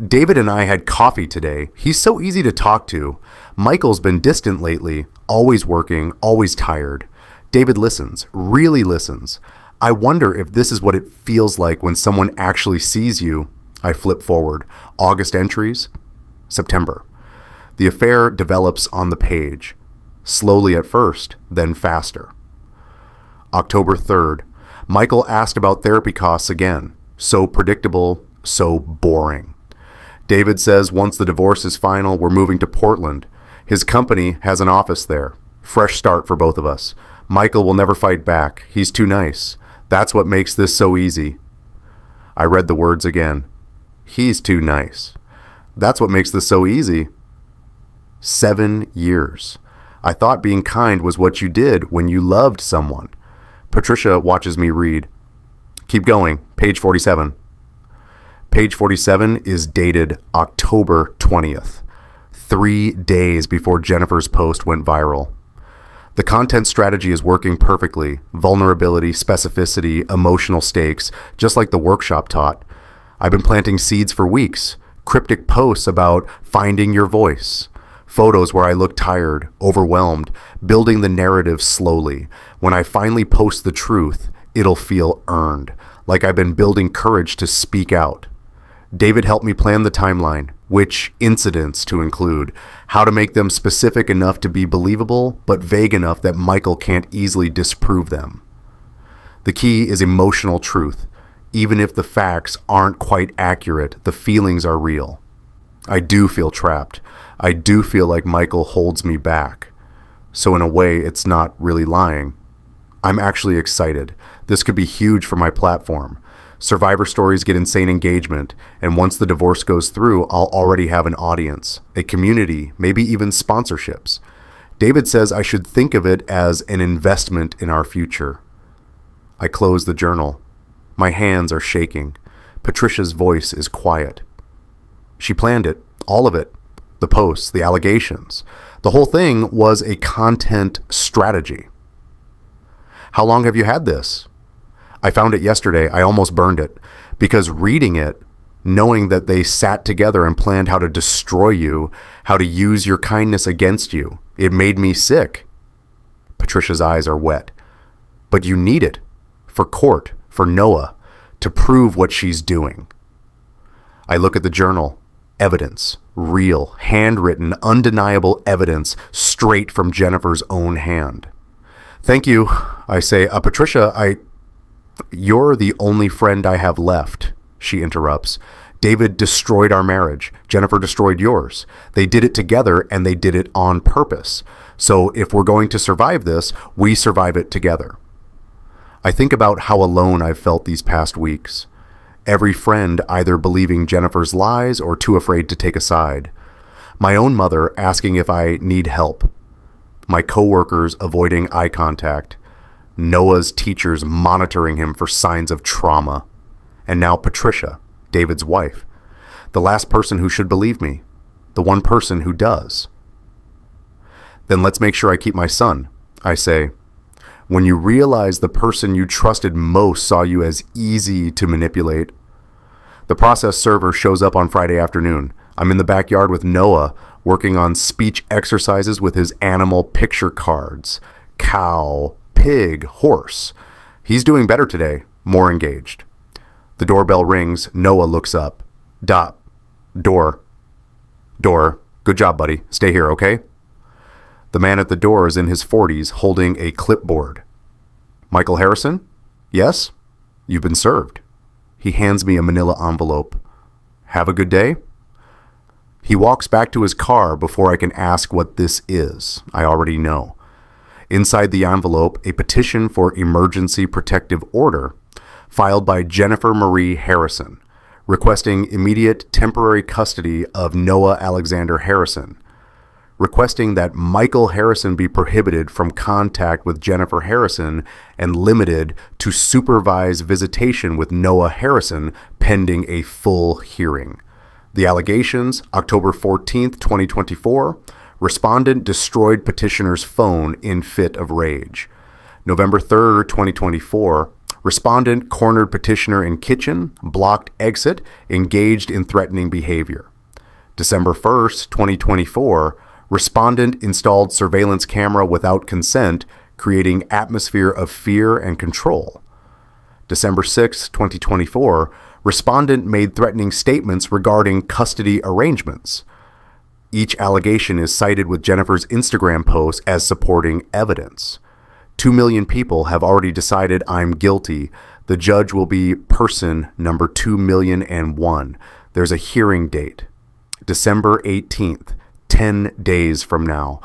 David and I had coffee today. He's so easy to talk to. Michael's been distant lately, always working, always tired. David listens, really listens. I wonder if this is what it feels like when someone actually sees you. I flip forward. August entries, September. The affair develops on the page. Slowly at first, then faster. October 3rd. Michael asked about therapy costs again. So predictable, so boring. David says once the divorce is final, we're moving to Portland. His company has an office there. Fresh start for both of us. Michael will never fight back. He's too nice. That's what makes this so easy. I read the words again. He's too nice. That's what makes this so easy. 7 years. I thought being kind was what you did when you loved someone. Patricia watches me read. Keep going. Page 47. Page 47 is dated October 20th, 3 days before Jennifer's post went viral. The content strategy is working perfectly. Vulnerability, specificity, emotional stakes, just like the workshop taught. I've been planting seeds for weeks. Cryptic posts about finding your voice. Photos where I look tired, overwhelmed, building the narrative slowly. When I finally post the truth, it'll feel earned, like I've been building courage to speak out. David helped me plan the timeline, which incidents to include, how to make them specific enough to be believable, but vague enough that Michael can't easily disprove them. The key is emotional truth. Even if the facts aren't quite accurate, the feelings are real. I do feel trapped. I do feel like Michael holds me back. So in a way, it's not really lying. I'm actually excited. This could be huge for my platform. Survivor stories get insane engagement, and once the divorce goes through, I'll already have an audience, a community, maybe even sponsorships. David says I should think of it as an investment in our future. I close the journal. My hands are shaking. Patricia's voice is quiet. She planned it, all of it. The posts, the allegations. The whole thing was a content strategy. How long have you had this? I found it yesterday. I almost burned it because reading it, knowing that they sat together and planned how to destroy you, how to use your kindness against you, it made me sick. Patricia's eyes are wet. But you need it for court, for Noah, to prove what she's doing. I look at the journal. Evidence, real, handwritten, undeniable evidence straight from Jennifer's own hand. Thank you, I say. Patricia, You're the only friend I have left, she interrupts. David destroyed our marriage. Jennifer destroyed yours. They did it together and they did it on purpose. So if we're going to survive this, we survive it together. I think about how alone I've felt these past weeks. Every friend either believing Jennifer's lies or too afraid to take a side. My own mother asking if I need help. My coworkers avoiding eye contact. Noah's teachers monitoring him for signs of trauma. And now Patricia, David's wife. The last person who should believe me. The one person who does. Then let's make sure I keep my son, I say. When you realize the person you trusted most saw you as easy to manipulate. The process server shows up on Friday afternoon. I'm in the backyard with Noah, working on speech exercises with his animal picture cards. Cow, pig, horse. He's doing better today, more engaged. The doorbell rings. Noah looks up. Door. Good job, buddy. Stay here, okay? The man at the door is in his 40s, holding a clipboard. Michael Harrison? Yes? You've been served. He hands me a manila envelope. Have a good day? He walks back to his car before I can ask what this is. I already know. Inside the envelope, a petition for emergency protective order filed by Jennifer Marie Harrison, requesting immediate temporary custody of Noah Alexander Harrison, requesting that Michael Harrison be prohibited from contact with Jennifer Harrison and limited to supervised visitation with Noah Harrison pending a full hearing. The allegations, October 14th, 2024, respondent destroyed petitioner's phone in fit of rage. November 3rd, 2024, respondent cornered petitioner in kitchen, blocked exit, engaged in threatening behavior. December 1st, 2024, respondent installed surveillance camera without consent, creating atmosphere of fear and control. December 6, 2024, respondent made threatening statements regarding custody arrangements. Each allegation is cited with Jennifer's Instagram post as supporting evidence. 2 million people have already decided I'm guilty. The judge will be person number 2,000,001. There's a hearing date, December 18th, 10 days from now.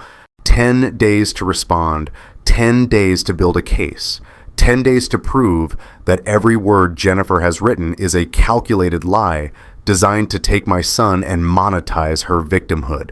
10 days to respond, 10 days to build a case, 10 days to prove that every word Jennifer has written is a calculated lie designed to take my son and monetize her victimhood.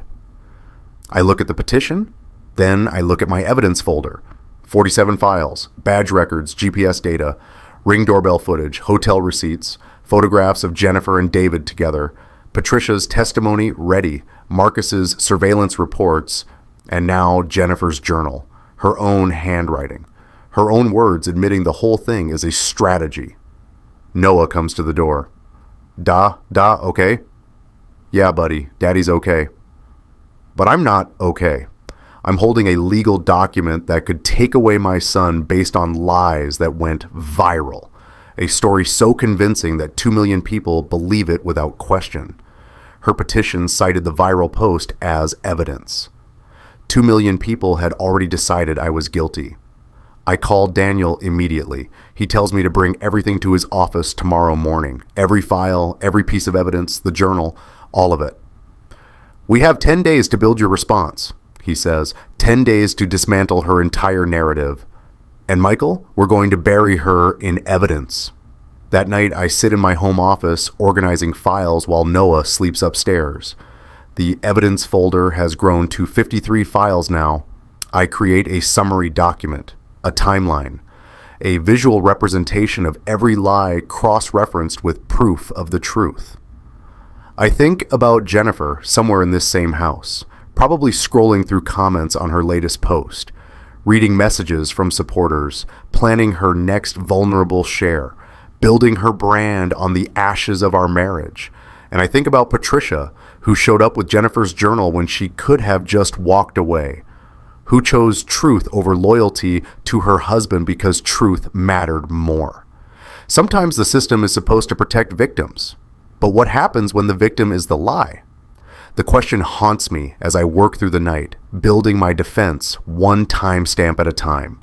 I look at the petition, then I look at my evidence folder. 47 files, badge records, GPS data, Ring doorbell footage, hotel receipts, photographs of Jennifer and David together, Patricia's testimony ready, Marcus's surveillance reports, and now Jennifer's journal, her own handwriting, her own words admitting the whole thing is a strategy. Noah comes to the door. Da, okay? Yeah, buddy, Daddy's okay. But I'm not okay. I'm holding a legal document that could take away my son based on lies that went viral. A story so convincing that 2 million people believe it without question. Her petition cited the viral post as evidence. 2 million people had already decided I was guilty. I called Daniel immediately. He tells me to bring everything to his office tomorrow morning. Every file, every piece of evidence, the journal, all of it. We have 10 days to build your response, he says. 10 days to dismantle her entire narrative. And Michael, we're going to bury her in evidence. That night, I sit in my home office organizing files while Noah sleeps upstairs. The evidence folder has grown to 53 files now. I create a summary document, a timeline, a visual representation of every lie cross-referenced with proof of the truth. I think about Jennifer somewhere in this same house, probably scrolling through comments on her latest post, reading messages from supporters, planning her next vulnerable share, building her brand on the ashes of our marriage. And I think about Patricia, who showed up with Jennifer's journal when she could have just walked away, who chose truth over loyalty to her husband because truth mattered more. Sometimes the system is supposed to protect victims, but what happens when the victim is the lie? The question haunts me as I work through the night, building my defense one timestamp at a time.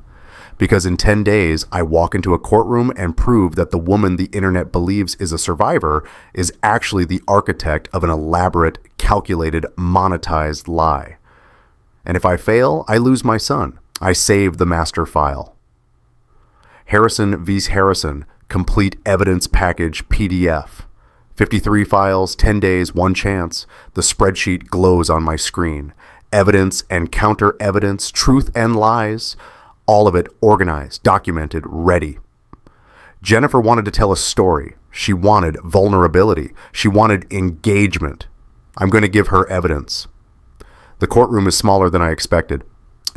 Because in 10 days, I walk into a courtroom and prove that the woman the internet believes is a survivor is actually the architect of an elaborate, calculated, monetized lie. And if I fail, I lose my son. I save the master file. Harrison vs. Harrison, complete evidence package PDF. 53 files, 10 days, one chance. The spreadsheet glows on my screen. Evidence and counter evidence, truth and lies, all of it organized, documented, ready. Jennifer wanted to tell a story. She wanted vulnerability. She wanted engagement. I'm going to give her evidence. The courtroom is smaller than I expected.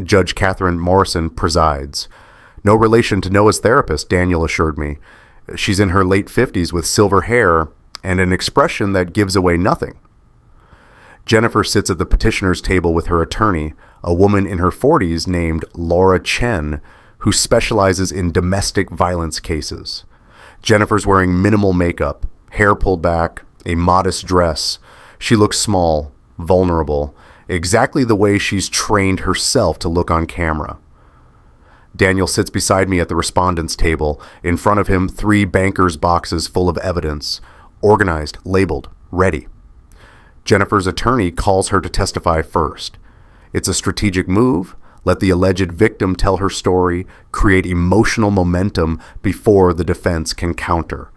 Judge Catherine Morrison presides. No relation to Noah's therapist, Daniel assured me. She's in her late 50s with silver hair and an expression that gives away nothing. Jennifer sits at the petitioner's table with her attorney, a woman in her 40s named Laura Chen, who specializes in domestic violence cases. Jennifer's wearing minimal makeup, hair pulled back, a modest dress. She looks small, vulnerable, exactly the way she's trained herself to look on camera. Daniel sits beside me at the respondent's table. In front of him, 3 banker's boxes full of evidence, organized, labeled, ready. Jennifer's attorney calls her to testify first. It's a strategic move. Let the alleged victim tell her story, create emotional momentum before the defense can counter.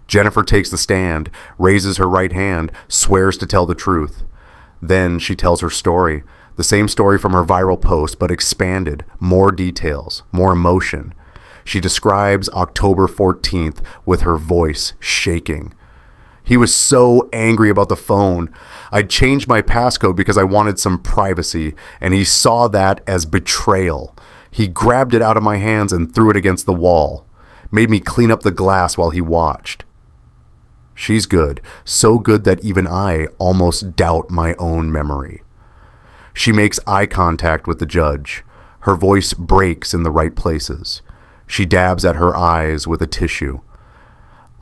Jennifer takes the stand, raises her right hand, swears to tell the truth. Then she tells her story, the same story from her viral post, but expanded, more details, more emotion. She describes October 14th with her voice shaking. He was so angry about the phone. I'd changed my passcode because I wanted some privacy, and he saw that as betrayal. He grabbed it out of my hands and threw it against the wall. Made me clean up the glass while he watched. She's good, so good that even I almost doubt my own memory. She makes eye contact with the judge. Her voice breaks in the right places. She dabs at her eyes with a tissue.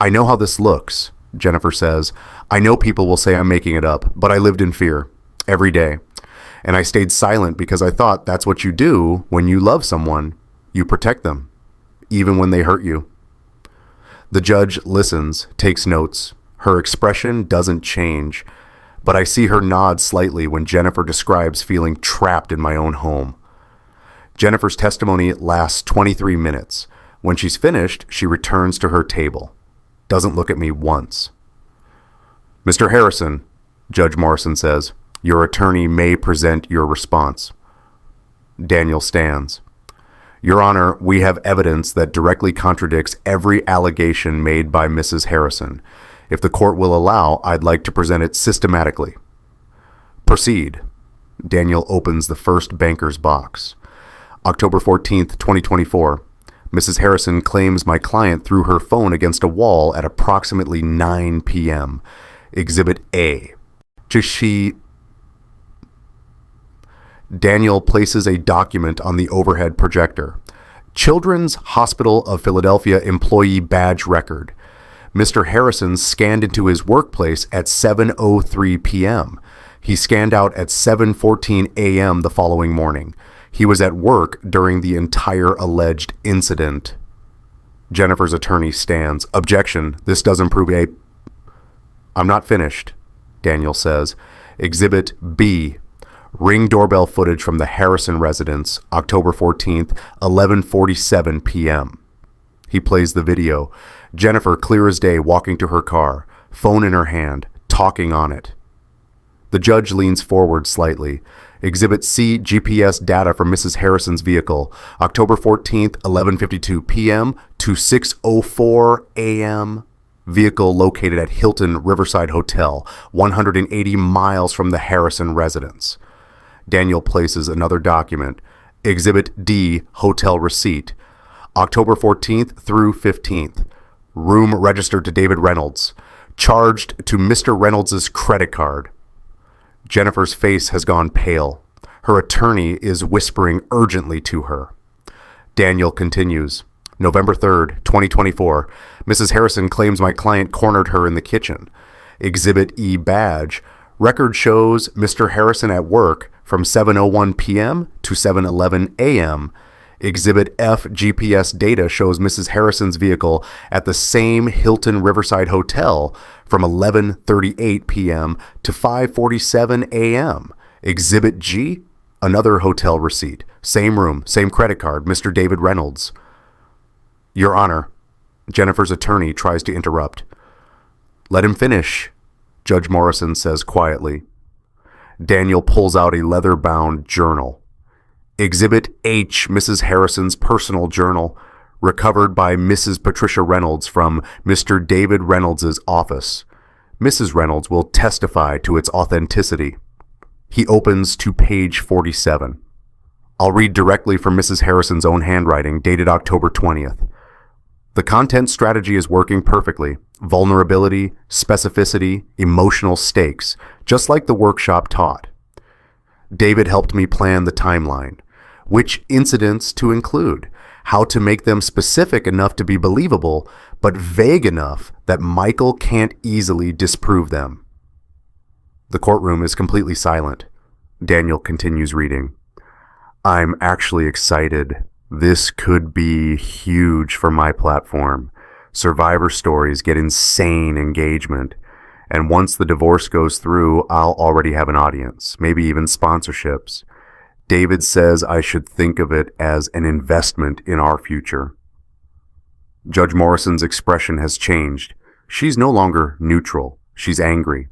I know how this looks, Jennifer says. I know people will say I'm making it up, but I lived in fear every day. And I stayed silent because I thought that's what you do when you love someone. You protect them, even when they hurt you. The judge listens, takes notes. Her expression doesn't change, but I see her nod slightly when Jennifer describes feeling trapped in my own home. Jennifer's testimony lasts 23 minutes. When she's finished, she returns to her table. Doesn't look at me once. Mr. Harrison, Judge Morrison says, your attorney may present your response. Daniel stands. Your Honor, we have evidence that directly contradicts every allegation made by Mrs. Harrison. If the court will allow, I'd like to present it systematically. Proceed. Daniel opens the first banker's box. October 14th, 2024. Mrs. Harrison claims my client threw her phone against a wall at approximately 9 p.m. Exhibit A. Daniel places a document on the overhead projector. Children's Hospital of Philadelphia employee badge record. Mr. Harrison scanned into his workplace at 7:03 p.m. He scanned out at 7:14 a.m. the following morning. He was at work during the entire alleged incident. Jennifer's attorney stands. Objection. This doesn't prove a... I'm not finished, Daniel says. Exhibit B. Ring doorbell footage from the Harrison residence, October 14th, 11:47 p.m. He plays the video. Jennifer, clear as day, walking to her car, phone in her hand, talking on it. The judge leans forward slightly. Exhibit C, GPS data from Mrs. Harrison's vehicle, October 14th, 11:52 p.m. to 6:04 a.m. Vehicle located at Hilton Riverside Hotel, 180 miles from the Harrison residence. Daniel places another document. Exhibit D, hotel receipt, October 14th through 15th. Room registered to David Reynolds. Charged to Mr. Reynolds' credit card. Jennifer's face has gone pale. Her attorney is whispering urgently to her. Daniel continues. November 3rd, 2024. Mrs. Harrison claims my client cornered her in the kitchen. Exhibit E badge. Record shows Mr. Harrison at work from 7:01 p.m. to 7:11 a.m. Exhibit F GPS data shows Mrs. Harrison's vehicle at the same Hilton Riverside Hotel from 11:38 p.m. to 5:47 a.m. Exhibit G, another hotel receipt. Same room, same credit card, Mr. David Reynolds. Your Honor, Jennifer's attorney tries to interrupt. Let him finish, Judge Morrison says quietly. Daniel pulls out a leather-bound journal. Exhibit H, Mrs. Harrison's personal journal, recovered by Mrs. Patricia Reynolds from Mr. David Reynolds' office. Mrs. Reynolds will testify to its authenticity. He opens to page 47. I'll read directly from Mrs. Harrison's own handwriting, dated October 20th. The content strategy is working perfectly. Vulnerability, specificity, emotional stakes, just like the workshop taught. David helped me plan the timeline. Which incidents to include, how to make them specific enough to be believable, but vague enough that Michael can't easily disprove them. The courtroom is completely silent. Daniel continues reading. I'm actually excited. This could be huge for my platform. Survivor stories get insane engagement. And once the divorce goes through, I'll already have an audience, maybe even sponsorships. David says I should think of it as an investment in our future. Judge Morrison's expression has changed. She's no longer neutral. She's angry.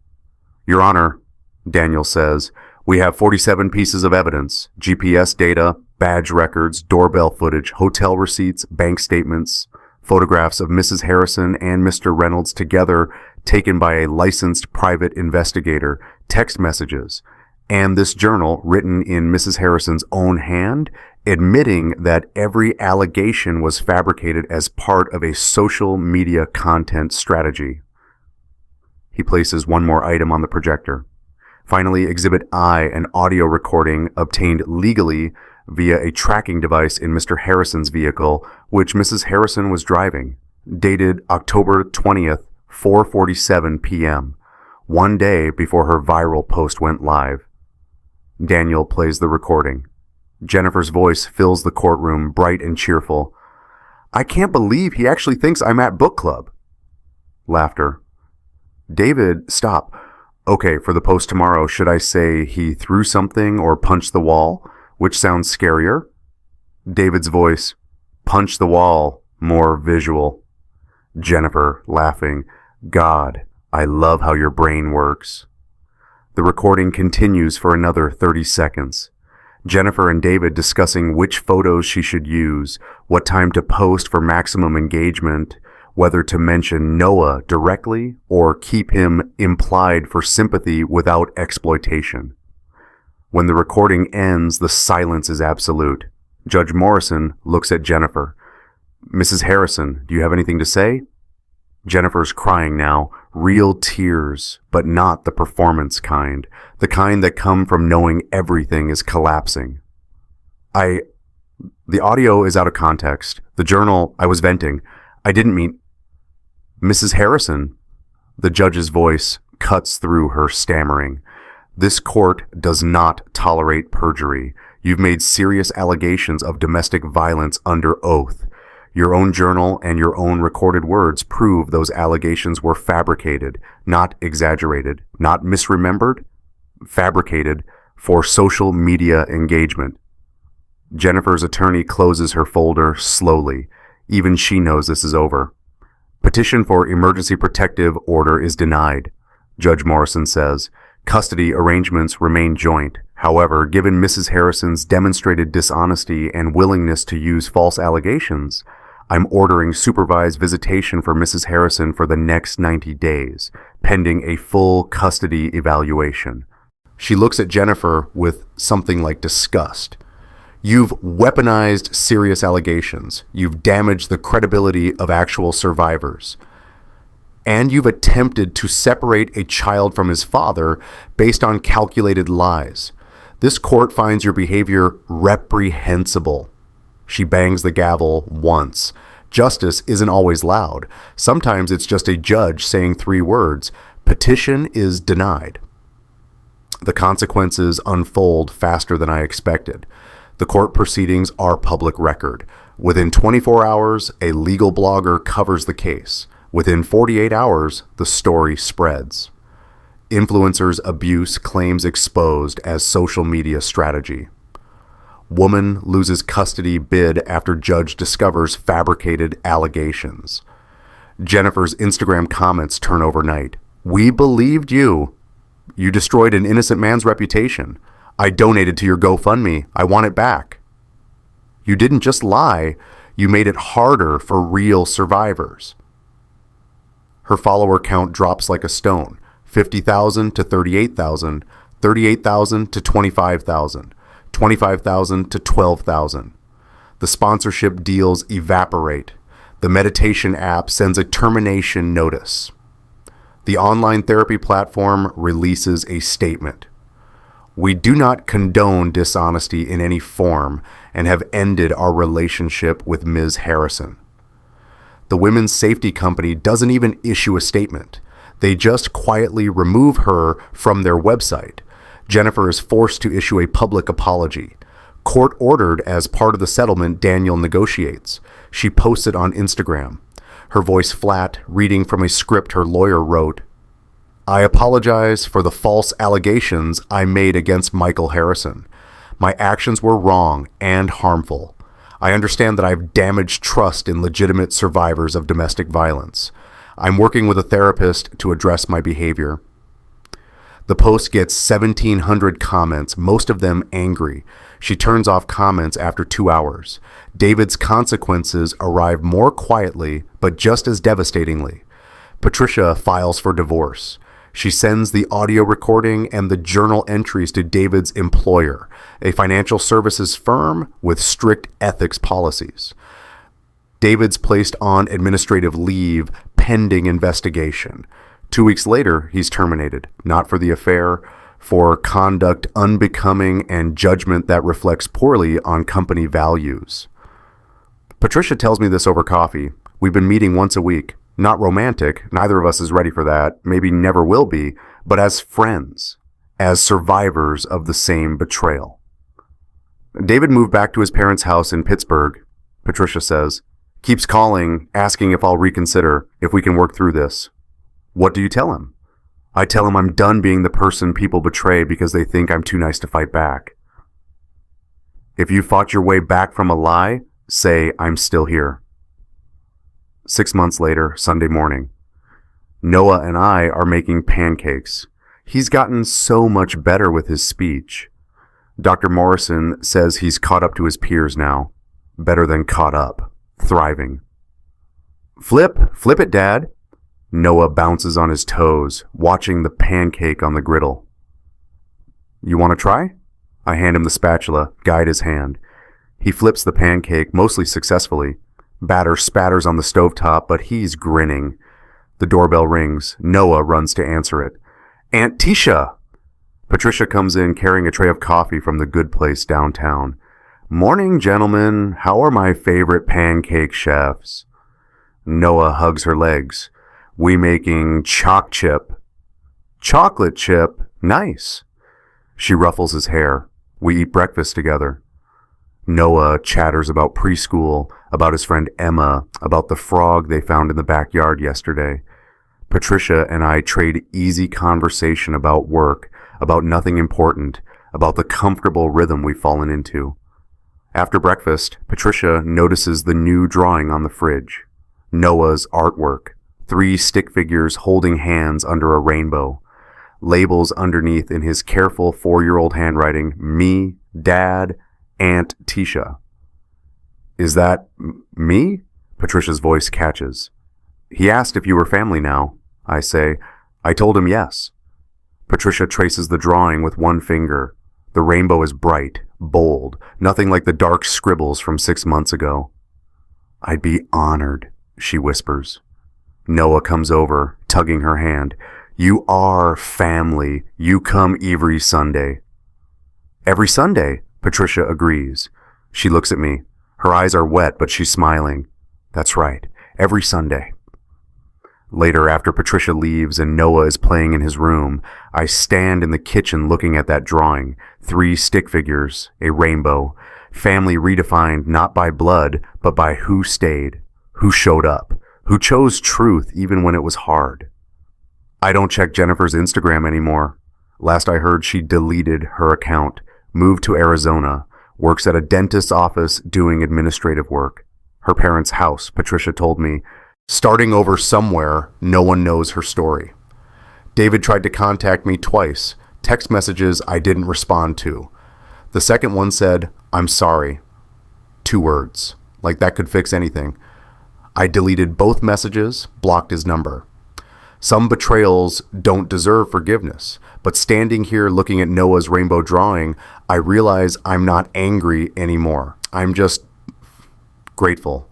Your Honor, Daniel says, "We have 47 pieces of evidence, GPS data, badge records, doorbell footage, hotel receipts, bank statements, photographs of Mrs. Harrison and Mr. Reynolds together taken by a licensed private investigator, text messages, and this journal written in Mrs. Harrison's own hand, admitting that every allegation was fabricated as part of a social media content strategy." He places one more item on the projector. Finally, Exhibit I, an audio recording obtained legally via a tracking device in Mr. Harrison's vehicle, which Mrs. Harrison was driving, dated October 20th, 4:47 p.m., one day before her viral post went live. Daniel plays the recording. Jennifer's voice fills the courtroom, bright and cheerful. "I can't believe he actually thinks I'm at book club." Laughter. "David, stop. Okay, for the post tomorrow, should I say he threw something or punched the wall? Which sounds scarier?" David's voice. "Punch the wall. More visual." Jennifer, laughing. "God, I love how your brain works." The recording continues for another 30 seconds. Jennifer and David discussing which photos she should use, what time to post for maximum engagement, whether to mention Noah directly or keep him implied for sympathy without exploitation. When the recording ends, the silence is absolute. Judge Morrison looks at Jennifer. "Mrs. Harrison, do you have anything to say?" Jennifer's crying now, real tears, but not the performance kind, the kind that come from knowing everything is collapsing. The audio is out of context. The journal, I was venting. I didn't mean..." "Mrs. Harrison," the judge's voice cuts through her stammering. "This court does not tolerate perjury. You've made serious allegations of domestic violence under oath. Your own journal and your own recorded words prove those allegations were fabricated, not exaggerated, not misremembered, fabricated for social media engagement." Jennifer's attorney closes her folder slowly. Even she knows this is over. "Petition for emergency protective order is denied," Judge Morrison says. "Custody arrangements remain joint. However, given Mrs. Harrison's demonstrated dishonesty and willingness to use false allegations, I'm ordering supervised visitation for Mrs. Harrison for the next 90 days, pending a full custody evaluation." She looks at Jennifer with something like disgust. "You've weaponized serious allegations. You've damaged the credibility of actual survivors. And you've attempted to separate a child from his father based on calculated lies. This court finds your behavior reprehensible." She bangs the gavel once. Justice isn't always loud. Sometimes it's just a judge saying 3 words. "Petition is denied." The consequences unfold faster than I expected. The court proceedings are public record. Within 24 hours, a legal blogger covers the case. Within 48 hours, the story spreads. Influencers' abuse claims exposed as social media strategy. Woman loses custody bid after judge discovers fabricated allegations. Jennifer's Instagram comments turn overnight. "We believed you. You destroyed an innocent man's reputation. I donated to your GoFundMe. I want it back. You didn't just lie, you made it harder for real survivors." Her follower count drops like a stone. 50,000 to 38,000, 38,000 to 25,000, 25,000 to 12,000. The sponsorship deals evaporate. The meditation app sends a termination notice. The online therapy platform releases a statement. "We do not condone dishonesty in any form and have ended our relationship with Ms. Harrison." The women's safety company doesn't even issue a statement. They just quietly remove her from their website. Jennifer is forced to issue a public apology. Court ordered as part of the settlement Daniel negotiates. She posts it on Instagram. Her voice flat, reading from a script her lawyer wrote. "I apologize for the false allegations I made against Michael Harrison. My actions were wrong and harmful. I understand that I've damaged trust in legitimate survivors of domestic violence. I'm working with a therapist to address my behavior." The post gets 1,700 comments, most of them angry. She turns off comments after 2 hours. David's consequences arrive more quietly, but just as devastatingly. Patricia files for divorce. She sends the audio recording and the journal entries to David's employer, a financial services firm with strict ethics policies. David's placed on administrative leave pending investigation. 2 weeks later, he's terminated, not for the affair, for conduct unbecoming and judgment that reflects poorly on company values. Patricia tells me this over coffee. We've been meeting once a week. Not romantic, neither of us is ready for that, maybe never will be, but as friends, as survivors of the same betrayal. David moved back to his parents' house in Pittsburgh, Patricia says. Keeps calling, asking if I'll reconsider, if we can work through this. What do you tell him? I tell him I'm done being the person people betray because they think I'm too nice to fight back. If you fought your way back from a lie, say I'm still here. 6 months later, Sunday morning. Noah and I are making pancakes. He's gotten so much better with his speech. Dr. Morrison says he's caught up to his peers now. Better than caught up. Thriving. Flip it, Dad. Noah bounces on his toes, watching the pancake on the griddle. You want to try? I hand him the spatula, guide his hand. He flips the pancake, mostly successfully. Batter spatters on the stovetop, but he's grinning. The doorbell rings. Noah runs to answer it. Aunt Tisha! Patricia comes in carrying a tray of coffee from the good place downtown. Morning, gentlemen. How are my favorite pancake chefs? Noah hugs her legs. We making choc chip. Chocolate chip? Nice. She ruffles his hair. We eat breakfast together. Noah chatters about preschool, about his friend Emma, about the frog they found in the backyard yesterday. Patricia and I trade easy conversation about work, about nothing important, about the comfortable rhythm we've fallen into. After breakfast, Patricia notices the new drawing on the fridge. Noah's artwork. 3 stick figures holding hands under a rainbow. Labels underneath in his careful 4-year-old handwriting, me, Dad, Aunt Tisha. Is that me? Patricia's voice catches. He asked if you were family now. I say. I told him yes. Patricia traces the drawing with one finger. The rainbow is bright, bold, nothing like the dark scribbles from 6 months ago. I'd be honored, she whispers. Noah comes over, tugging her hand. You are family. You come every Sunday. Every Sunday, Patricia agrees. She looks at me. Her eyes are wet, but she's smiling. That's right. Every Sunday. Later, after Patricia leaves and Noah is playing in his room, I stand in the kitchen looking at that drawing. 3 stick figures, a rainbow. Family redefined not by blood, but by who stayed, who showed up, who chose truth even when it was hard. I don't check Jennifer's Instagram anymore. Last I heard, she deleted her account, moved to Arizona, works at a dentist's office doing administrative work. Her parents' house, Patricia told me, starting over somewhere, no one knows her story. David tried to contact me twice, text messages I didn't respond to. The second one said, I'm sorry. 2 words, like that could fix anything. I deleted both messages, blocked his number. Some betrayals don't deserve forgiveness, but standing here looking at Noah's rainbow drawing, I realize I'm not angry anymore. I'm just grateful.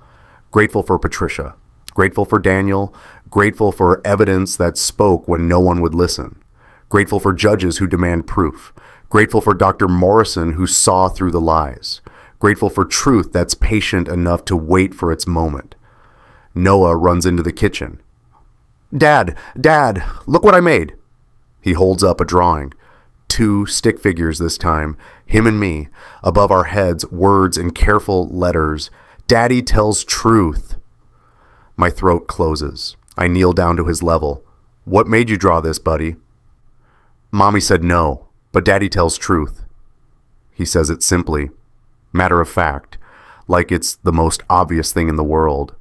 Grateful for Patricia. Grateful for Daniel. Grateful for evidence that spoke when no one would listen. Grateful for judges who demand proof. Grateful for Dr. Morrison who saw through the lies. Grateful for truth that's patient enough to wait for its moment. Noah runs into the kitchen. Dad, look what I made. He holds up a drawing. 2 stick figures this time, him and me. Above our heads, words in careful letters. Daddy tells truth. My throat closes. I kneel down to his level. What made you draw this, buddy? Mommy said no, but Daddy tells truth. He says it simply, matter of fact, like it's the most obvious thing in the world.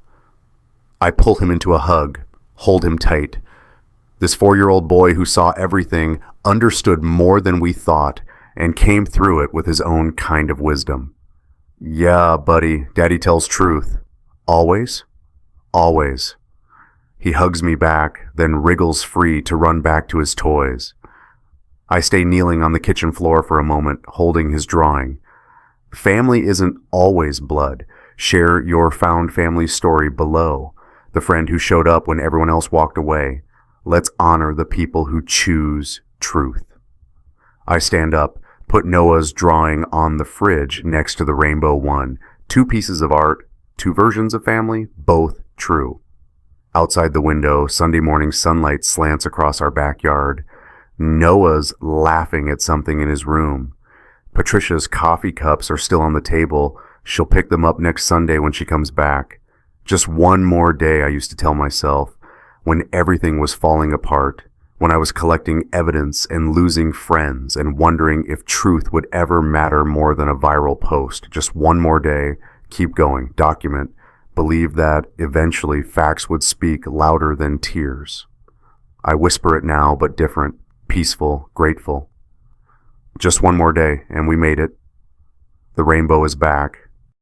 I pull him into a hug, hold him tight. This 4-year-old boy who saw everything understood more than we thought and came through it with his own kind of wisdom. Yeah, buddy, Daddy tells truth. Always? Always. He hugs me back, then wriggles free to run back to his toys. I stay kneeling on the kitchen floor for a moment, holding his drawing. Family isn't always blood. Share your found family story below. The friend who showed up when everyone else walked away. Let's honor the people who choose truth. I stand up, put Noah's drawing on the fridge next to the rainbow one. 2 pieces of art, 2 versions of family, both true. Outside the window, Sunday morning sunlight slants across our backyard. Noah's laughing at something in his room. Patricia's coffee cups are still on the table. She'll pick them up next Sunday when she comes back. Just one more day, I used to tell myself, when everything was falling apart, when I was collecting evidence and losing friends and wondering if truth would ever matter more than a viral post. Just one more day, keep going, document, believe that eventually facts would speak louder than tears. I whisper it now, but different, peaceful, grateful. Just one more day, and we made it. The rainbow is back.